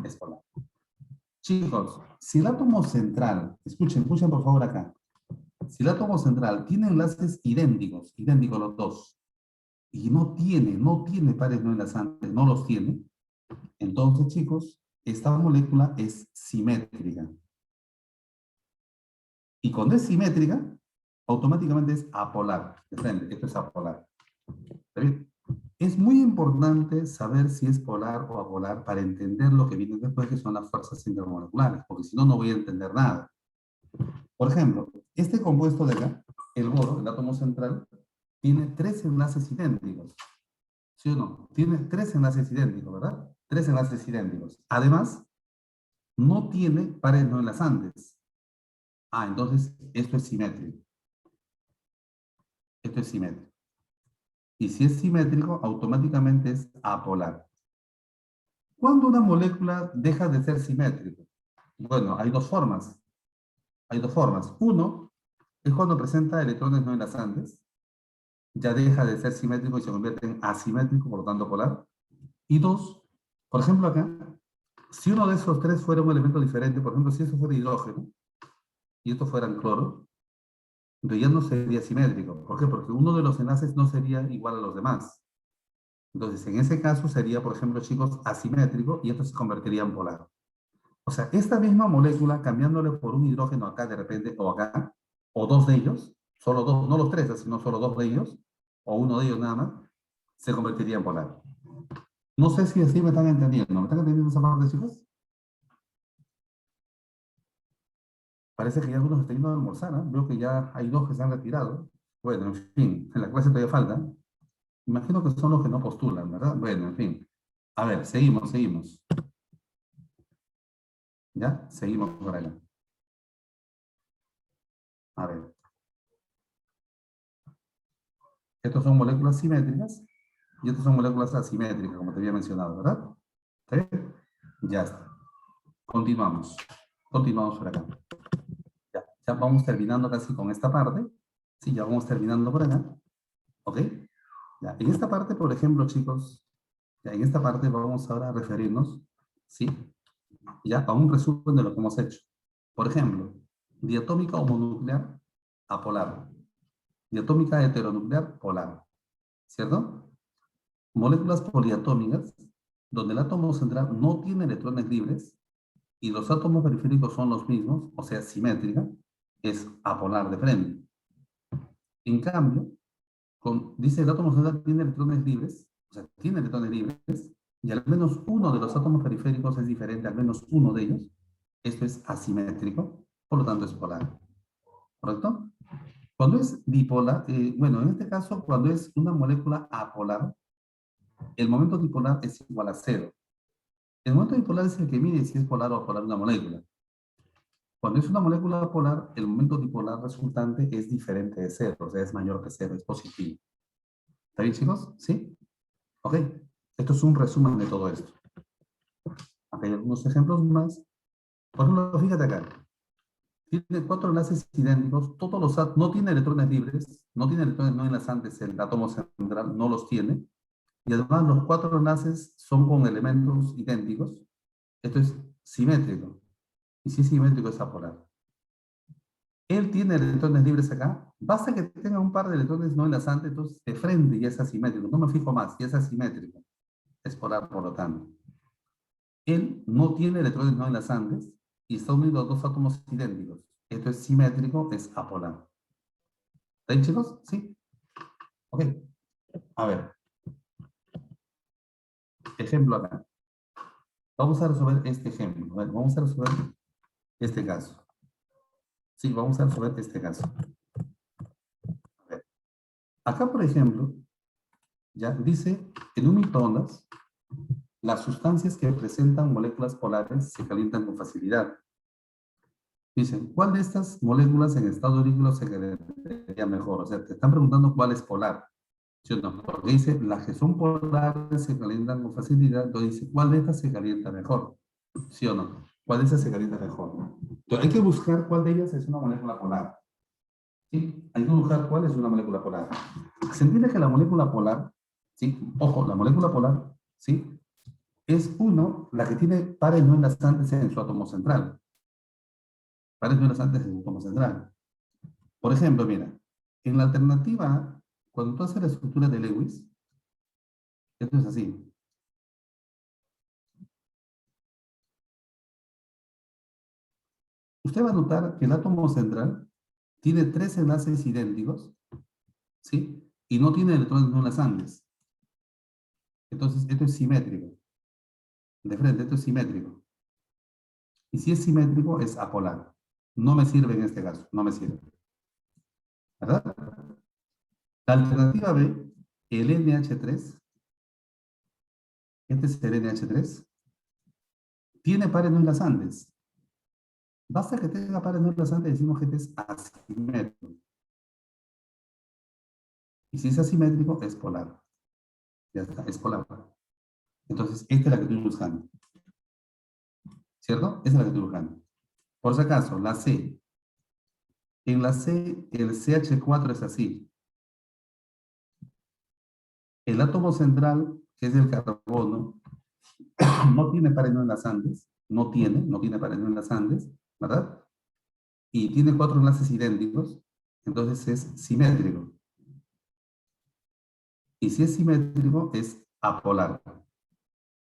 Es polar. Chicos, si el átomo central, escuchen por favor acá, si el átomo central tiene enlaces idénticos los dos, y no tiene pares no enlazantes, no los tiene, entonces, chicos, esta molécula es simétrica. Y cuando es simétrica, automáticamente es apolar. De frente, esto es apolar. ¿Está bien? Es muy importante saber si es polar o apolar para entender lo que viene después, que son las fuerzas intermoleculares, porque si no, no voy a entender nada. Por ejemplo, este compuesto de acá, el boro, el átomo central, tiene 3 enlaces idénticos. ¿Sí o no? Tiene 3 enlaces idénticos, ¿verdad? 3 enlaces idénticos. Además, no tiene pares no enlazantes. Ah, entonces esto es simétrico. Esto es simétrico. Y si es simétrico, automáticamente es apolar. ¿Cuándo una molécula deja de ser simétrica? Bueno, hay dos formas. Hay dos formas. Uno es cuando presenta electrones no enlazantes. Ya deja de ser simétrico y se convierte en asimétrico, por lo tanto polar. Y dos, por ejemplo acá, si uno de esos tres fuera un elemento diferente, por ejemplo, si eso fuera hidrógeno y esto fuera el cloro, entonces ya no sería simétrico. ¿Por qué? Porque uno de los enlaces no sería igual a los demás. Entonces, en ese caso sería, por ejemplo, chicos, asimétrico y esto se convertiría en polar. O sea, esta misma molécula, cambiándole por un hidrógeno acá de repente, o acá, o dos de ellos, solo dos, no los tres, sino solo dos de ellos, o uno de ellos nada más, se convertiría en polar. No sé si así me están entendiendo. ¿Me están entendiendo esa parte, chicos? Parece que ya algunos están yendo a almorzar, ¿no? Veo que ya hay dos que se han retirado. Bueno, en fin, en la clase todavía falta. Imagino que son los que no postulan, ¿verdad? Bueno, en fin. A ver, seguimos. ¿Ya? Seguimos por acá. A ver. Estos son moléculas simétricas y estas son moléculas asimétricas, como te había mencionado, ¿verdad? ¿Sí? Ya está. Continuamos. Continuamos por acá. Ya vamos terminando casi con esta parte. Sí, ya vamos terminando por acá. ¿Ok? Ya. En esta parte, por ejemplo, chicos, ya en esta parte vamos ahora a referirnos, ¿sí? Ya a un resumen de lo que hemos hecho. Por ejemplo, diatómica homonuclear apolar. Diatómica heteronuclear polar. ¿Cierto? Moléculas poliatómicas, donde el átomo central no tiene electrones libres y los átomos periféricos son los mismos, o sea, simétrica, es apolar de frente. En cambio, dice el átomo central tiene electrones libres, o sea, tiene electrones libres, y al menos uno de los átomos periféricos es diferente, al menos uno de ellos. Esto es asimétrico, por lo tanto es polar. ¿Correcto? Cuando es dipolar, bueno, en este caso, cuando es una molécula apolar, el momento dipolar es igual a cero. El momento dipolar es el que mide si es polar o apolar una molécula. Cuando es una molécula polar, el momento dipolar resultante es diferente de cero, o sea, es mayor que cero, es positivo. ¿Está bien, chicos? ¿Sí? Ok. Esto es un resumen de todo esto. Acá hay algunos ejemplos más. Por ejemplo, fíjate acá. Tiene 4 enlaces idénticos, todos los átomos, no tiene electrones libres, no tiene electrones no enlazantes, el átomo central no los tiene, y además los 4 enlaces son con elementos idénticos. Esto es simétrico, y si es simétrico es apolar. Él tiene electrones libres acá, basta que tenga un par de electrones no enlazantes, entonces de frente ya es asimétrico, no me fijo más, ya es asimétrico, es polar por lo tanto. Él no tiene electrones no enlazantes, y está unido a dos átomos idénticos. Esto es simétrico, es apolar. ¿Está bien, chicos? Sí. Ok. A ver. Ejemplo acá. Vamos a resolver este ejemplo. A ver, vamos a resolver este caso. Sí, vamos a resolver este caso. A ver. Acá, por ejemplo, ya dice, en un microondas, las sustancias que presentan moléculas polares se calientan con facilidad. Dicen, ¿cuál de estas moléculas en estado líquido se calentaría mejor? O sea, te están preguntando cuál es polar. ¿Sí o no? Porque dice, las que son polares se calientan con facilidad, entonces dice, ¿cuál de estas se calienta mejor? ¿Sí o no? ¿Cuál de esas se calienta mejor? Entonces, hay que buscar cuál de ellas es una molécula polar. ¿Sí? Hay que buscar cuál es una molécula polar. Se entiende que la molécula polar, ¿sí? Ojo, la molécula polar, ¿sí? Es uno, la que tiene pares no enlazantes en su átomo central. Pares no enlazantes en su átomo central. Por ejemplo, mira, en la alternativa, cuando tú haces la estructura de Lewis, esto es así. Usted va a notar que el átomo central tiene tres enlaces idénticos, ¿sí? Y no tiene electrones no enlazantes. Entonces, esto es simétrico. De frente, esto es simétrico. Y si es simétrico, es apolar. No me sirve en este caso, no me sirve. ¿Verdad? La alternativa B, el NH3, este es el NH3, tiene pares no enlazantes. Basta que tenga pares no enlazantes, decimos que este es asimétrico. Y si es asimétrico, es polar. Ya está, es polar. Entonces, esta es la que estoy buscando. ¿Cierto? Esa es la que estoy buscando. Por si acaso, la C. En la C, el CH4 es así. El átomo central, que es el carbono, no tiene pares no enlazantes. No tiene pares no enlazantes, ¿verdad? Y tiene cuatro enlaces idénticos. Entonces es simétrico. Y si es simétrico, es apolar.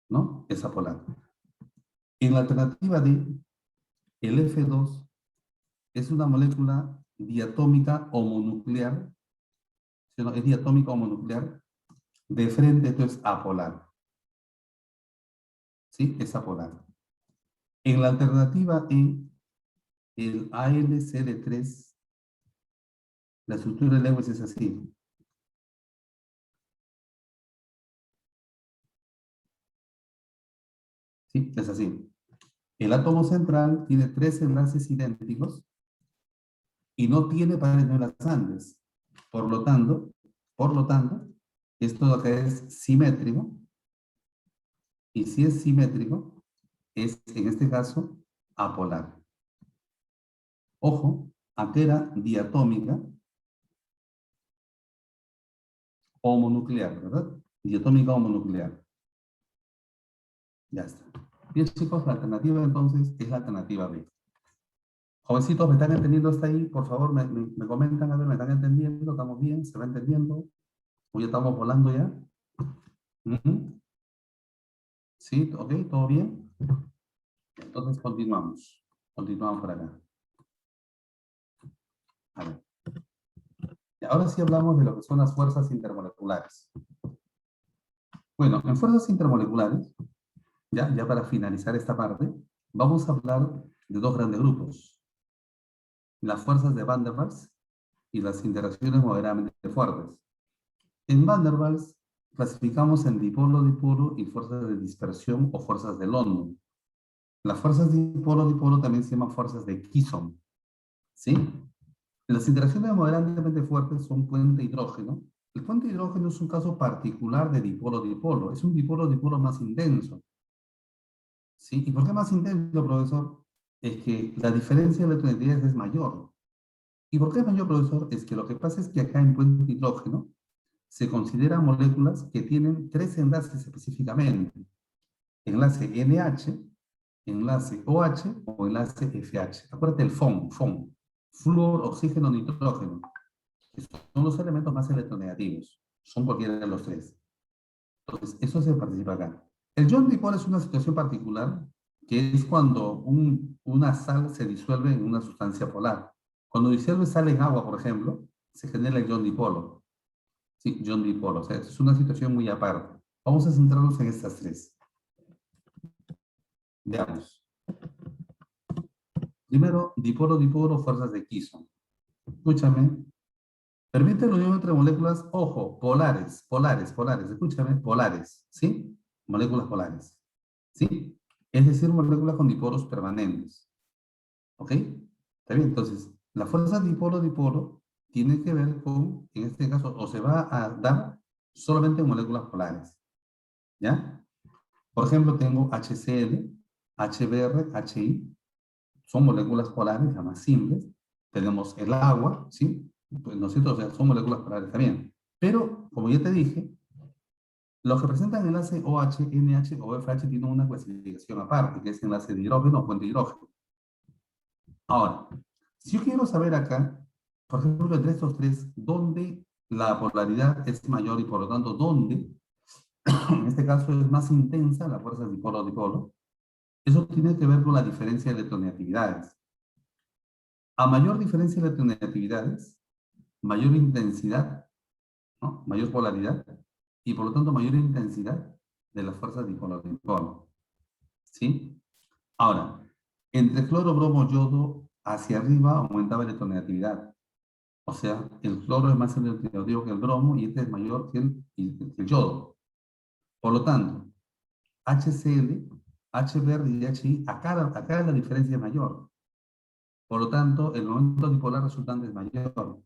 ¿No? Es apolar. En la alternativa D, el F2 es una molécula diatómica homonuclear. ¿Sí? ¿No? Es diatómica homonuclear. De frente, esto es apolar. ¿Sí? Es apolar. En la alternativa E, el AlCl3, la estructura de Lewis es así. ¿Sí? Es así. El átomo central tiene tres enlaces idénticos y no tiene pares no enlazantes. Por lo tanto, esto de acá es simétrico, y si es simétrico, es en este caso apolar. Ojo, acá era diatómica homonuclear, ¿verdad? Diatómica homonuclear. Ya está. Bien, chicos, la alternativa entonces es la alternativa B. Jovencitos, ¿me están entendiendo hasta ahí? Por favor, me comentan, a ver, ¿me están entendiendo? ¿Estamos bien? ¿Se va entendiendo? ¿O ya estamos volando ya? Ujú. ¿Sí? ¿Ok? ¿Todo bien? Entonces continuamos. Continuamos por acá. A ver. Y ahora sí hablamos de lo que son las fuerzas intermoleculares. Bueno, en fuerzas intermoleculares, ya para finalizar esta parte, vamos a hablar de dos grandes grupos. Las fuerzas de Van der Waals y las interacciones moderadamente fuertes. En Van der Waals clasificamos en dipolo-dipolo y fuerzas de dispersión o fuerzas de London. Las fuerzas dipolo-dipolo también se llaman fuerzas de Kisson. ¿Sí? Las interacciones moderadamente fuertes son puente hidrógeno. El puente hidrógeno es un caso particular de dipolo-dipolo. Es un dipolo-dipolo más intenso. ¿Sí? ¿Y por qué más intenso, profesor? Es que la diferencia de electronegatividades es mayor. ¿Y por qué es mayor, profesor? Es que lo que pasa es que acá en puente hidrógeno se consideran moléculas que tienen tres enlaces específicamente. Enlace NH, enlace OH o enlace FH. Acuérdate el FON, flúor, oxígeno, nitrógeno. Que son los elementos más electronegativos. Son cualquiera de los tres. Entonces, eso se participa acá. El John dipol es una situación particular que es cuando una sal se disuelve en una sustancia polar. Cuando disuelve sal en agua, por ejemplo, se genera el John dipolo. Sí, John dipolo. O sea, es una situación muy aparte. Vamos a centrarnos en estas tres. Veamos. Primero, dipolo-dipolo, fuerzas de Kisson. Escúchame. Permite la unión entre moléculas, ojo, polares, escúchame, polares, ¿sí? Moléculas polares, ¿sí? Es decir, moléculas con dipolos permanentes, ¿ok? Está bien, entonces, la fuerza dipolo-dipolo tiene que ver con, en este caso, o se va a dar solamente en moléculas polares, ¿ya? Por ejemplo, tengo HCl, HBr, HI, son moléculas polares, las más simples. Tenemos el agua, ¿sí? Pues, ¿no es cierto? O sea, son moléculas polares también. Pero, como ya te dije, los que presentan enlace OH, NH o FH tienen una clasificación aparte, que es enlace de hidrógeno o puente de hidrógeno. Ahora, si yo quiero saber acá, por ejemplo, entre estos tres, dónde la polaridad es mayor y por lo tanto, dónde, en este caso, es más intensa la fuerza dipolo-dipolo, eso tiene que ver con la diferencia de electronegatividades. A mayor diferencia de electronegatividades, mayor intensidad, ¿no? Mayor polaridad, y por lo tanto mayor intensidad de las fuerzas dipolo-dipolo. ¿Sí? Ahora, entre cloro, bromo, yodo, hacia arriba aumentaba la electronegatividad. O sea, el cloro es más electronegativo que el bromo y este es mayor que el yodo. Por lo tanto, HCl, HBr y HI, acá la diferencia es mayor. Por lo tanto, el momento dipolar resultante es mayor.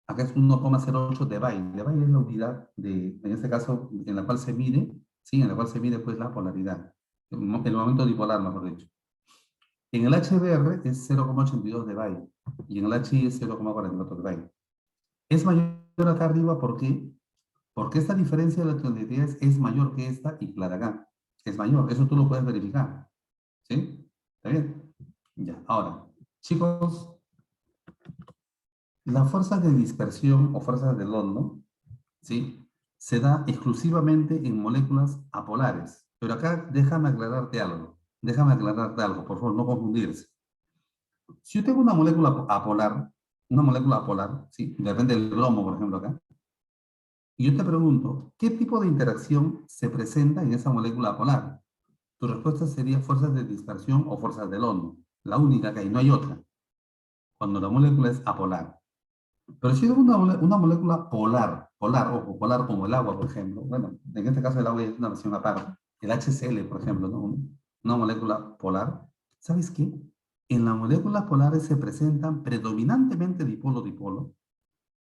Acá es 1,08 debye. Debye es la unidad de, en este caso, en la cual se mide, ¿sí? En la cual se mide pues la polaridad. El momento dipolar, mejor dicho. En el HBr es 0,82 debye y en el HI es 0,44 debye. Es mayor acá arriba, ¿por qué? Porque esta diferencia de electronegatividades es mayor que esta y la de acá. Es mayor, eso tú lo puedes verificar. ¿Sí? ¿Está bien? Ya, ahora, chicos, la fuerza de dispersión o fuerza de London, ¿sí? Se da exclusivamente en moléculas apolares. Pero acá déjame aclararte algo. Déjame aclararte algo, por favor, no confundirse. Si yo tengo una molécula apolar, ¿sí? Depende del bromo, por ejemplo, acá. Y yo te pregunto, ¿qué tipo de interacción se presenta en esa molécula apolar? Tu respuesta sería fuerzas de dispersión o fuerzas de London. La única que hay, no hay otra. Cuando la molécula es apolar. Pero si es una molécula ojo, polar como el agua, por ejemplo, bueno, en este caso el agua es una versión aparte, el HCl, por ejemplo, ¿no? Una molécula polar, ¿sabes qué? En las moléculas polares se presentan predominantemente dipolo-dipolo,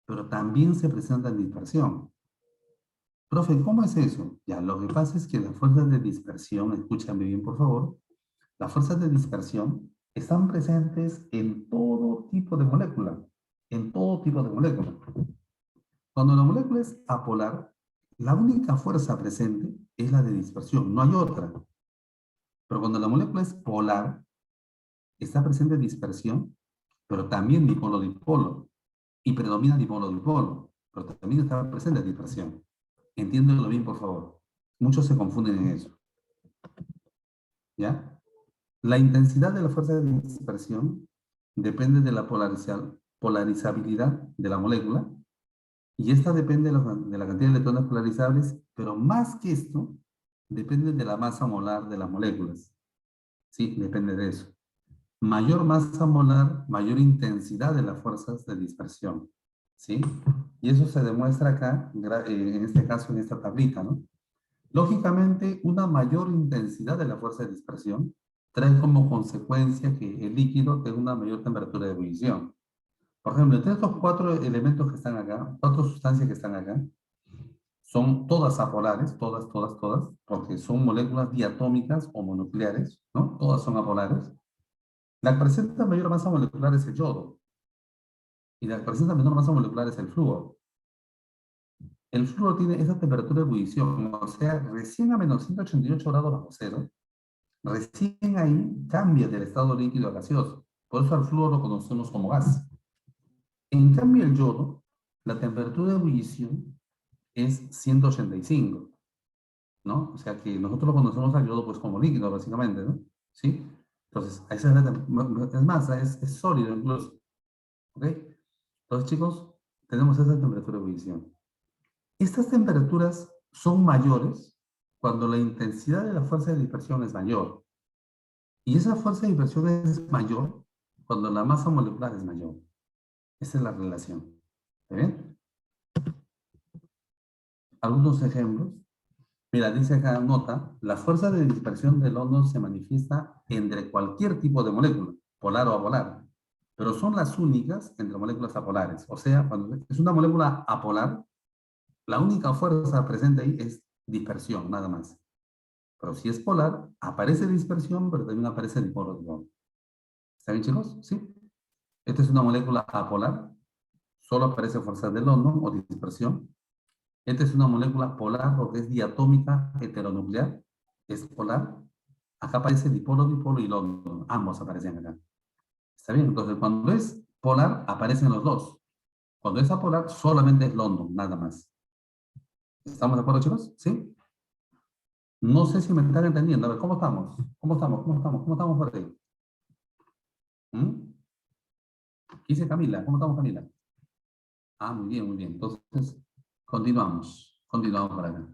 pero también se presentan dispersión. Profe, ¿cómo es eso? Ya, lo que pasa es que las fuerzas de dispersión, escúchame bien, por favor, las fuerzas de dispersión están presentes en todo tipo de molécula, en todo tipo de molécula. Cuando la molécula es apolar, la única fuerza presente es la de dispersión, no hay otra. Pero cuando la molécula es polar, está presente dispersión, pero también dipolo-dipolo, y predomina dipolo-dipolo, pero también está presente dispersión. Entiéndelo bien, por favor. Muchos se confunden en eso. ¿Ya? La intensidad de la fuerza de dispersión depende de la polarizabilidad de la molécula, y esta depende de la cantidad de electrones polarizables, pero más que esto, depende de la masa molar de las moléculas. Sí, depende de eso. Mayor masa molar, mayor intensidad de las fuerzas de dispersión. ¿Sí? Y eso se demuestra acá, en este caso, en esta tablita, ¿no? Lógicamente, una mayor intensidad de la fuerza de dispersión trae como consecuencia que el líquido tenga una mayor temperatura de ebullición. Por ejemplo, entre estos cuatro elementos que están acá, cuatro sustancias que están acá, son todas apolares, todas, porque son moléculas diatómicas o monucleares, ¿no? Todas son apolares. La que presenta mayor masa molecular es el yodo, y la que presenta menor masa molecular es el flúor. El flúor tiene esa temperatura de ebullición, o sea, recién a menos 188 grados bajo cero, recién ahí cambia del estado líquido a gaseoso. Por eso al flúor lo conocemos como gas. En cambio, el yodo, la temperatura de ebullición es 185, ¿no? O sea que nosotros lo conocemos al yodo pues como líquido, básicamente, ¿no? ¿Sí? Entonces, esa es más, es sólido incluso, ¿ok? Entonces, chicos, tenemos esa temperatura de ebullición. Estas temperaturas son mayores cuando la intensidad de la fuerza de dispersión es mayor. Y esa fuerza de dispersión es mayor cuando la masa molecular es mayor. Esa es la relación. ¿Está bien? Algunos ejemplos. Mira, dice acá, nota, la fuerza de dispersión del London se manifiesta entre cualquier tipo de molécula, polar o apolar, pero son las únicas entre moléculas apolares. O sea, cuando es una molécula apolar, la única fuerza presente ahí es dispersión, nada más. Pero si es polar, aparece dispersión, pero también aparece dipolo-dipolo. ¿Está bien, chicos? ¿Sí? Esta es una molécula apolar. Solo aparece fuerza de London o dispersión. Esta es una molécula polar porque es diatómica heteronuclear. Es polar. Acá aparece dipolo-dipolo y London. Ambos aparecen acá. ¿Está bien? Entonces, cuando es polar, aparecen los dos. Cuando es apolar, solamente es London, nada más. ¿Estamos de acuerdo, chicos? ¿Sí? No sé si me están entendiendo. A ver, ¿cómo estamos? ¿Cómo estamos? ¿Cómo estamos? ¿Cómo estamos por ahí? ¿Mm? ¿Qué dice Camila? ¿Cómo estamos, Camila? Ah, muy bien, muy bien. Entonces, continuamos. Continuamos por acá.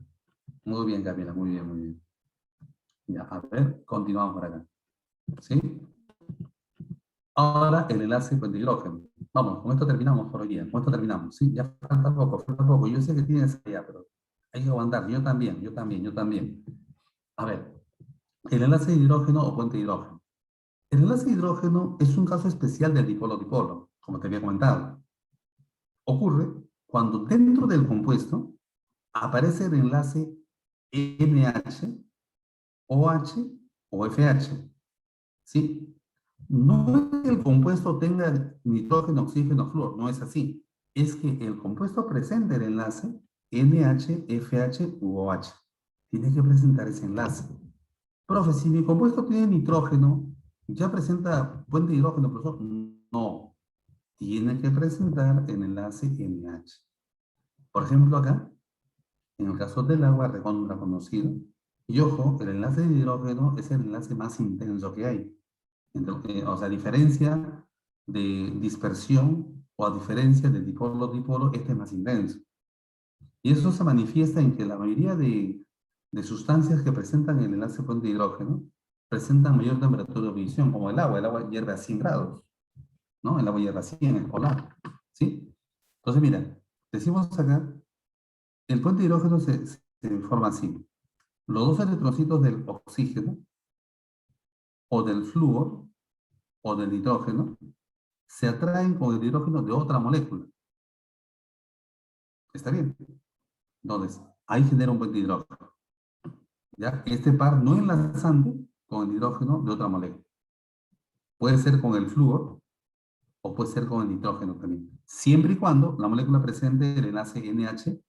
Muy bien, Camila, muy bien, muy bien. Ya, a ver, continuamos por acá. ¿Sí? Ahora el enlace con hidrógeno. Vamos, con esto terminamos por hoy día. Con esto terminamos. Sí, ya falta poco, falta poco. Yo sé que tienes ya, pero hay que aguantar. Yo también, yo también, yo también. A ver, el enlace de hidrógeno o puente de hidrógeno. El enlace de hidrógeno es un caso especial del dipolo-dipolo, como te había comentado. Ocurre cuando dentro del compuesto aparece el enlace NH, OH o FH. ¿Sí? No es que el compuesto tenga nitrógeno, oxígeno, flúor, no es así. Es que el compuesto presenta el enlace NH, FH u OH. Tiene que presentar ese enlace. Profe, si mi compuesto tiene nitrógeno, ¿ya presenta puente de hidrógeno, profesor? No. Tiene que presentar el enlace NH. Por ejemplo, acá, en el caso del agua recontra conocido, y ojo, el enlace de hidrógeno es el enlace más intenso que hay. O sea, a diferencia de dispersión o a diferencia de dipolo-dipolo, este es más intenso. Y eso se manifiesta en que la mayoría de sustancias que presentan el enlace puente de hidrógeno presentan mayor temperatura de ebullición, como el agua hierve a 100 grados, ¿no? El agua hierve a 100, es polar, ¿sí? Entonces, mira, decimos acá, el puente de hidrógeno se forma así. Los dos electrocitos del oxígeno, o del flúor, o del nitrógeno, se atraen con el hidrógeno de otra molécula. ¿Está bien? Entonces, ahí genera un puente de hidrógeno. ¿Ya? Este par no enlazante con el hidrógeno de otra molécula. Puede ser con el flúor o puede ser con el nitrógeno también. Siempre y cuando la molécula presente el enlace NH,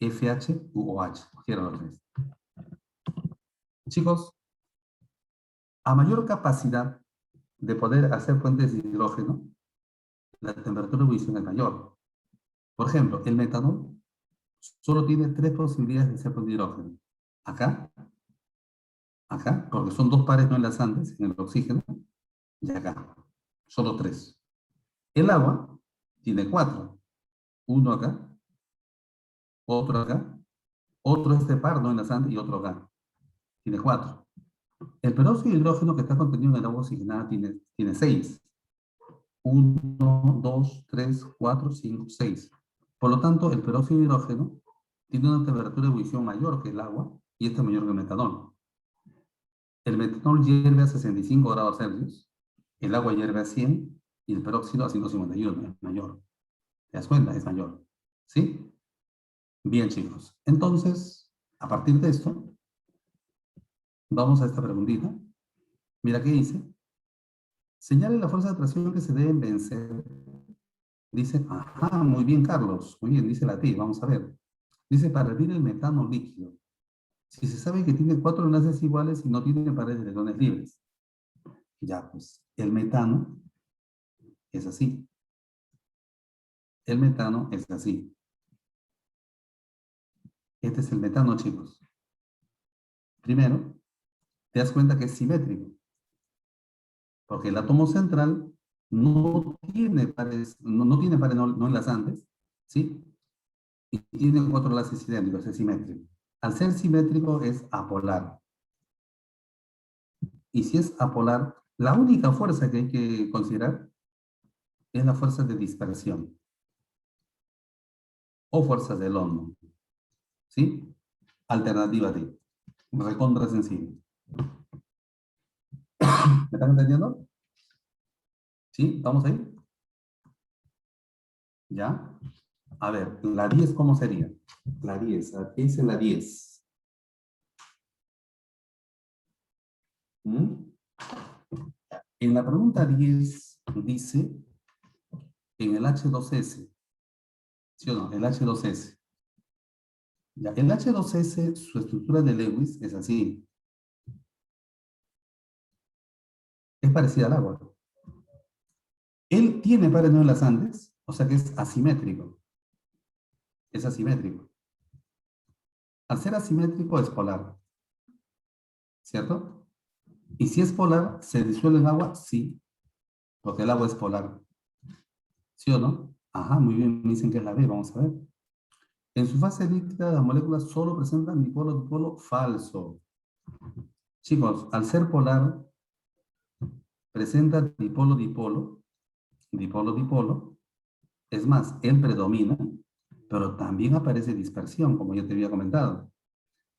FH u OH. Quiero los tres. Chicos, a mayor capacidad de poder hacer puentes de hidrógeno, la temperatura de ebullición es mayor. Por ejemplo, el metanol solo tiene tres posibilidades de hacer puente de hidrógeno. Acá, acá, porque son dos pares no enlazantes en el oxígeno, y acá. Solo tres. El agua tiene cuatro. Uno acá, otro acá, otro este par no enlazante y otro acá. Tiene cuatro. El peróxido de hidrógeno que está contenido en el agua oxigenada tiene seis. Uno, dos, tres, cuatro, cinco, seis. Por lo tanto, el peróxido de hidrógeno tiene una temperatura de ebullición mayor que el agua y esta mayor que el metanol. El metanol hierve a 65 grados Celsius, el agua hierve a 100 y el peróxido a 151, es mayor. ¿Te das cuenta? Es mayor. ¿Sí? Bien, chicos. Entonces, a partir de esto, vamos a esta preguntita. Mira qué dice. Señale la fuerza de atracción que se deben vencer. Dice, ajá, muy bien, Carlos. Muy bien, dice la T. Vamos a ver. Dice, para hervir el metano líquido. Si se sabe que tiene cuatro enlaces iguales y no tiene pares de electrones libres. Ya, pues, el metano es así. El metano es así. Este es el metano, chicos. Primero, te das cuenta que es simétrico. Porque el átomo central no tiene pares, no tiene pares no enlazantes, ¿sí? Y tiene cuatro enlaces idénticos, es simétrico. Al ser simétrico es apolar. Y si es apolar, la única fuerza que hay que considerar es la fuerza de dispersión o fuerzas de London, ¿sí? Alternativa D. Recontra sencillo. ¿Me están entendiendo? ¿Sí? ¿Vamos ahí? ¿Ya? A ver, la 10, ¿cómo sería? La 10, ¿qué dice la 10? ¿Mm? En la pregunta 10 dice, en el H2S, ¿sí o no? El H2S. Ya, el H2S, su estructura de Lewis es así. Es parecida al agua. Él tiene pares no enlazantes, o sea que es asimétrico. Es asimétrico. Al ser asimétrico es polar, ¿cierto? Y si es polar, ¿se disuelve en agua? Sí, porque el agua es polar. ¿Sí o no? Ajá, muy bien, me dicen que es la B, vamos a ver. En su fase líquida, las moléculas solo presentan dipolo falso. Chicos, al ser polar, presenta dipolo. Es más, él predomina, pero también aparece dispersión, como yo te había comentado.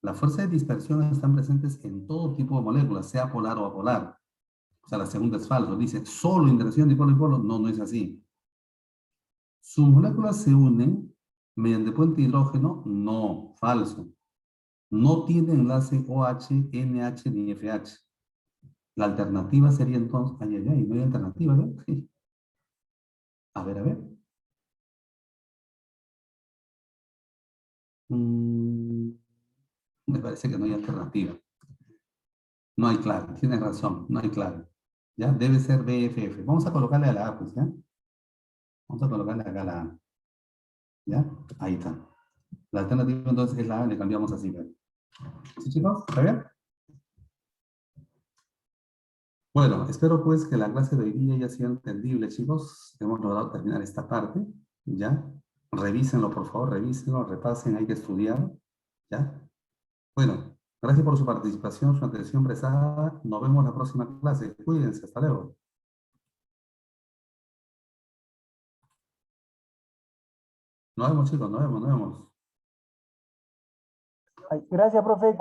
Las fuerzas de dispersión están presentes en todo tipo de moléculas, sea polar o apolar. O sea, la segunda es falso. Dice, solo interacción dipolo-dipolo. No, no es así. ¿Sus moléculas se unen mediante puente hidrógeno? No, falso. No tiene enlace OH, NH ni FH. La alternativa sería entonces, no hay alternativa, ¿no? Sí. A ver. Mm, me parece que no hay alternativa. No hay claro, tienes razón, no hay claro. ¿Ya? Debe ser BFF. Vamos a colocarle a la A, pues, ¿ya? Vamos a colocarle acá la A. ¿Ya? Ahí está. La alternativa entonces es la A, le cambiamos así, ¿verdad? ¿Sí, chicos? ¿Está bien? Bueno, espero pues que la clase de hoy día ya sea entendible, chicos. Hemos logrado terminar esta parte, ¿ya? Revísenlo, por favor, revísenlo, repasen, hay que estudiar, ¿ya? Bueno, gracias por su participación, su atención prestada. Nos vemos en la próxima clase. Cuídense, hasta luego. Nos vemos, chicos, nos vemos. Ay, gracias, profe.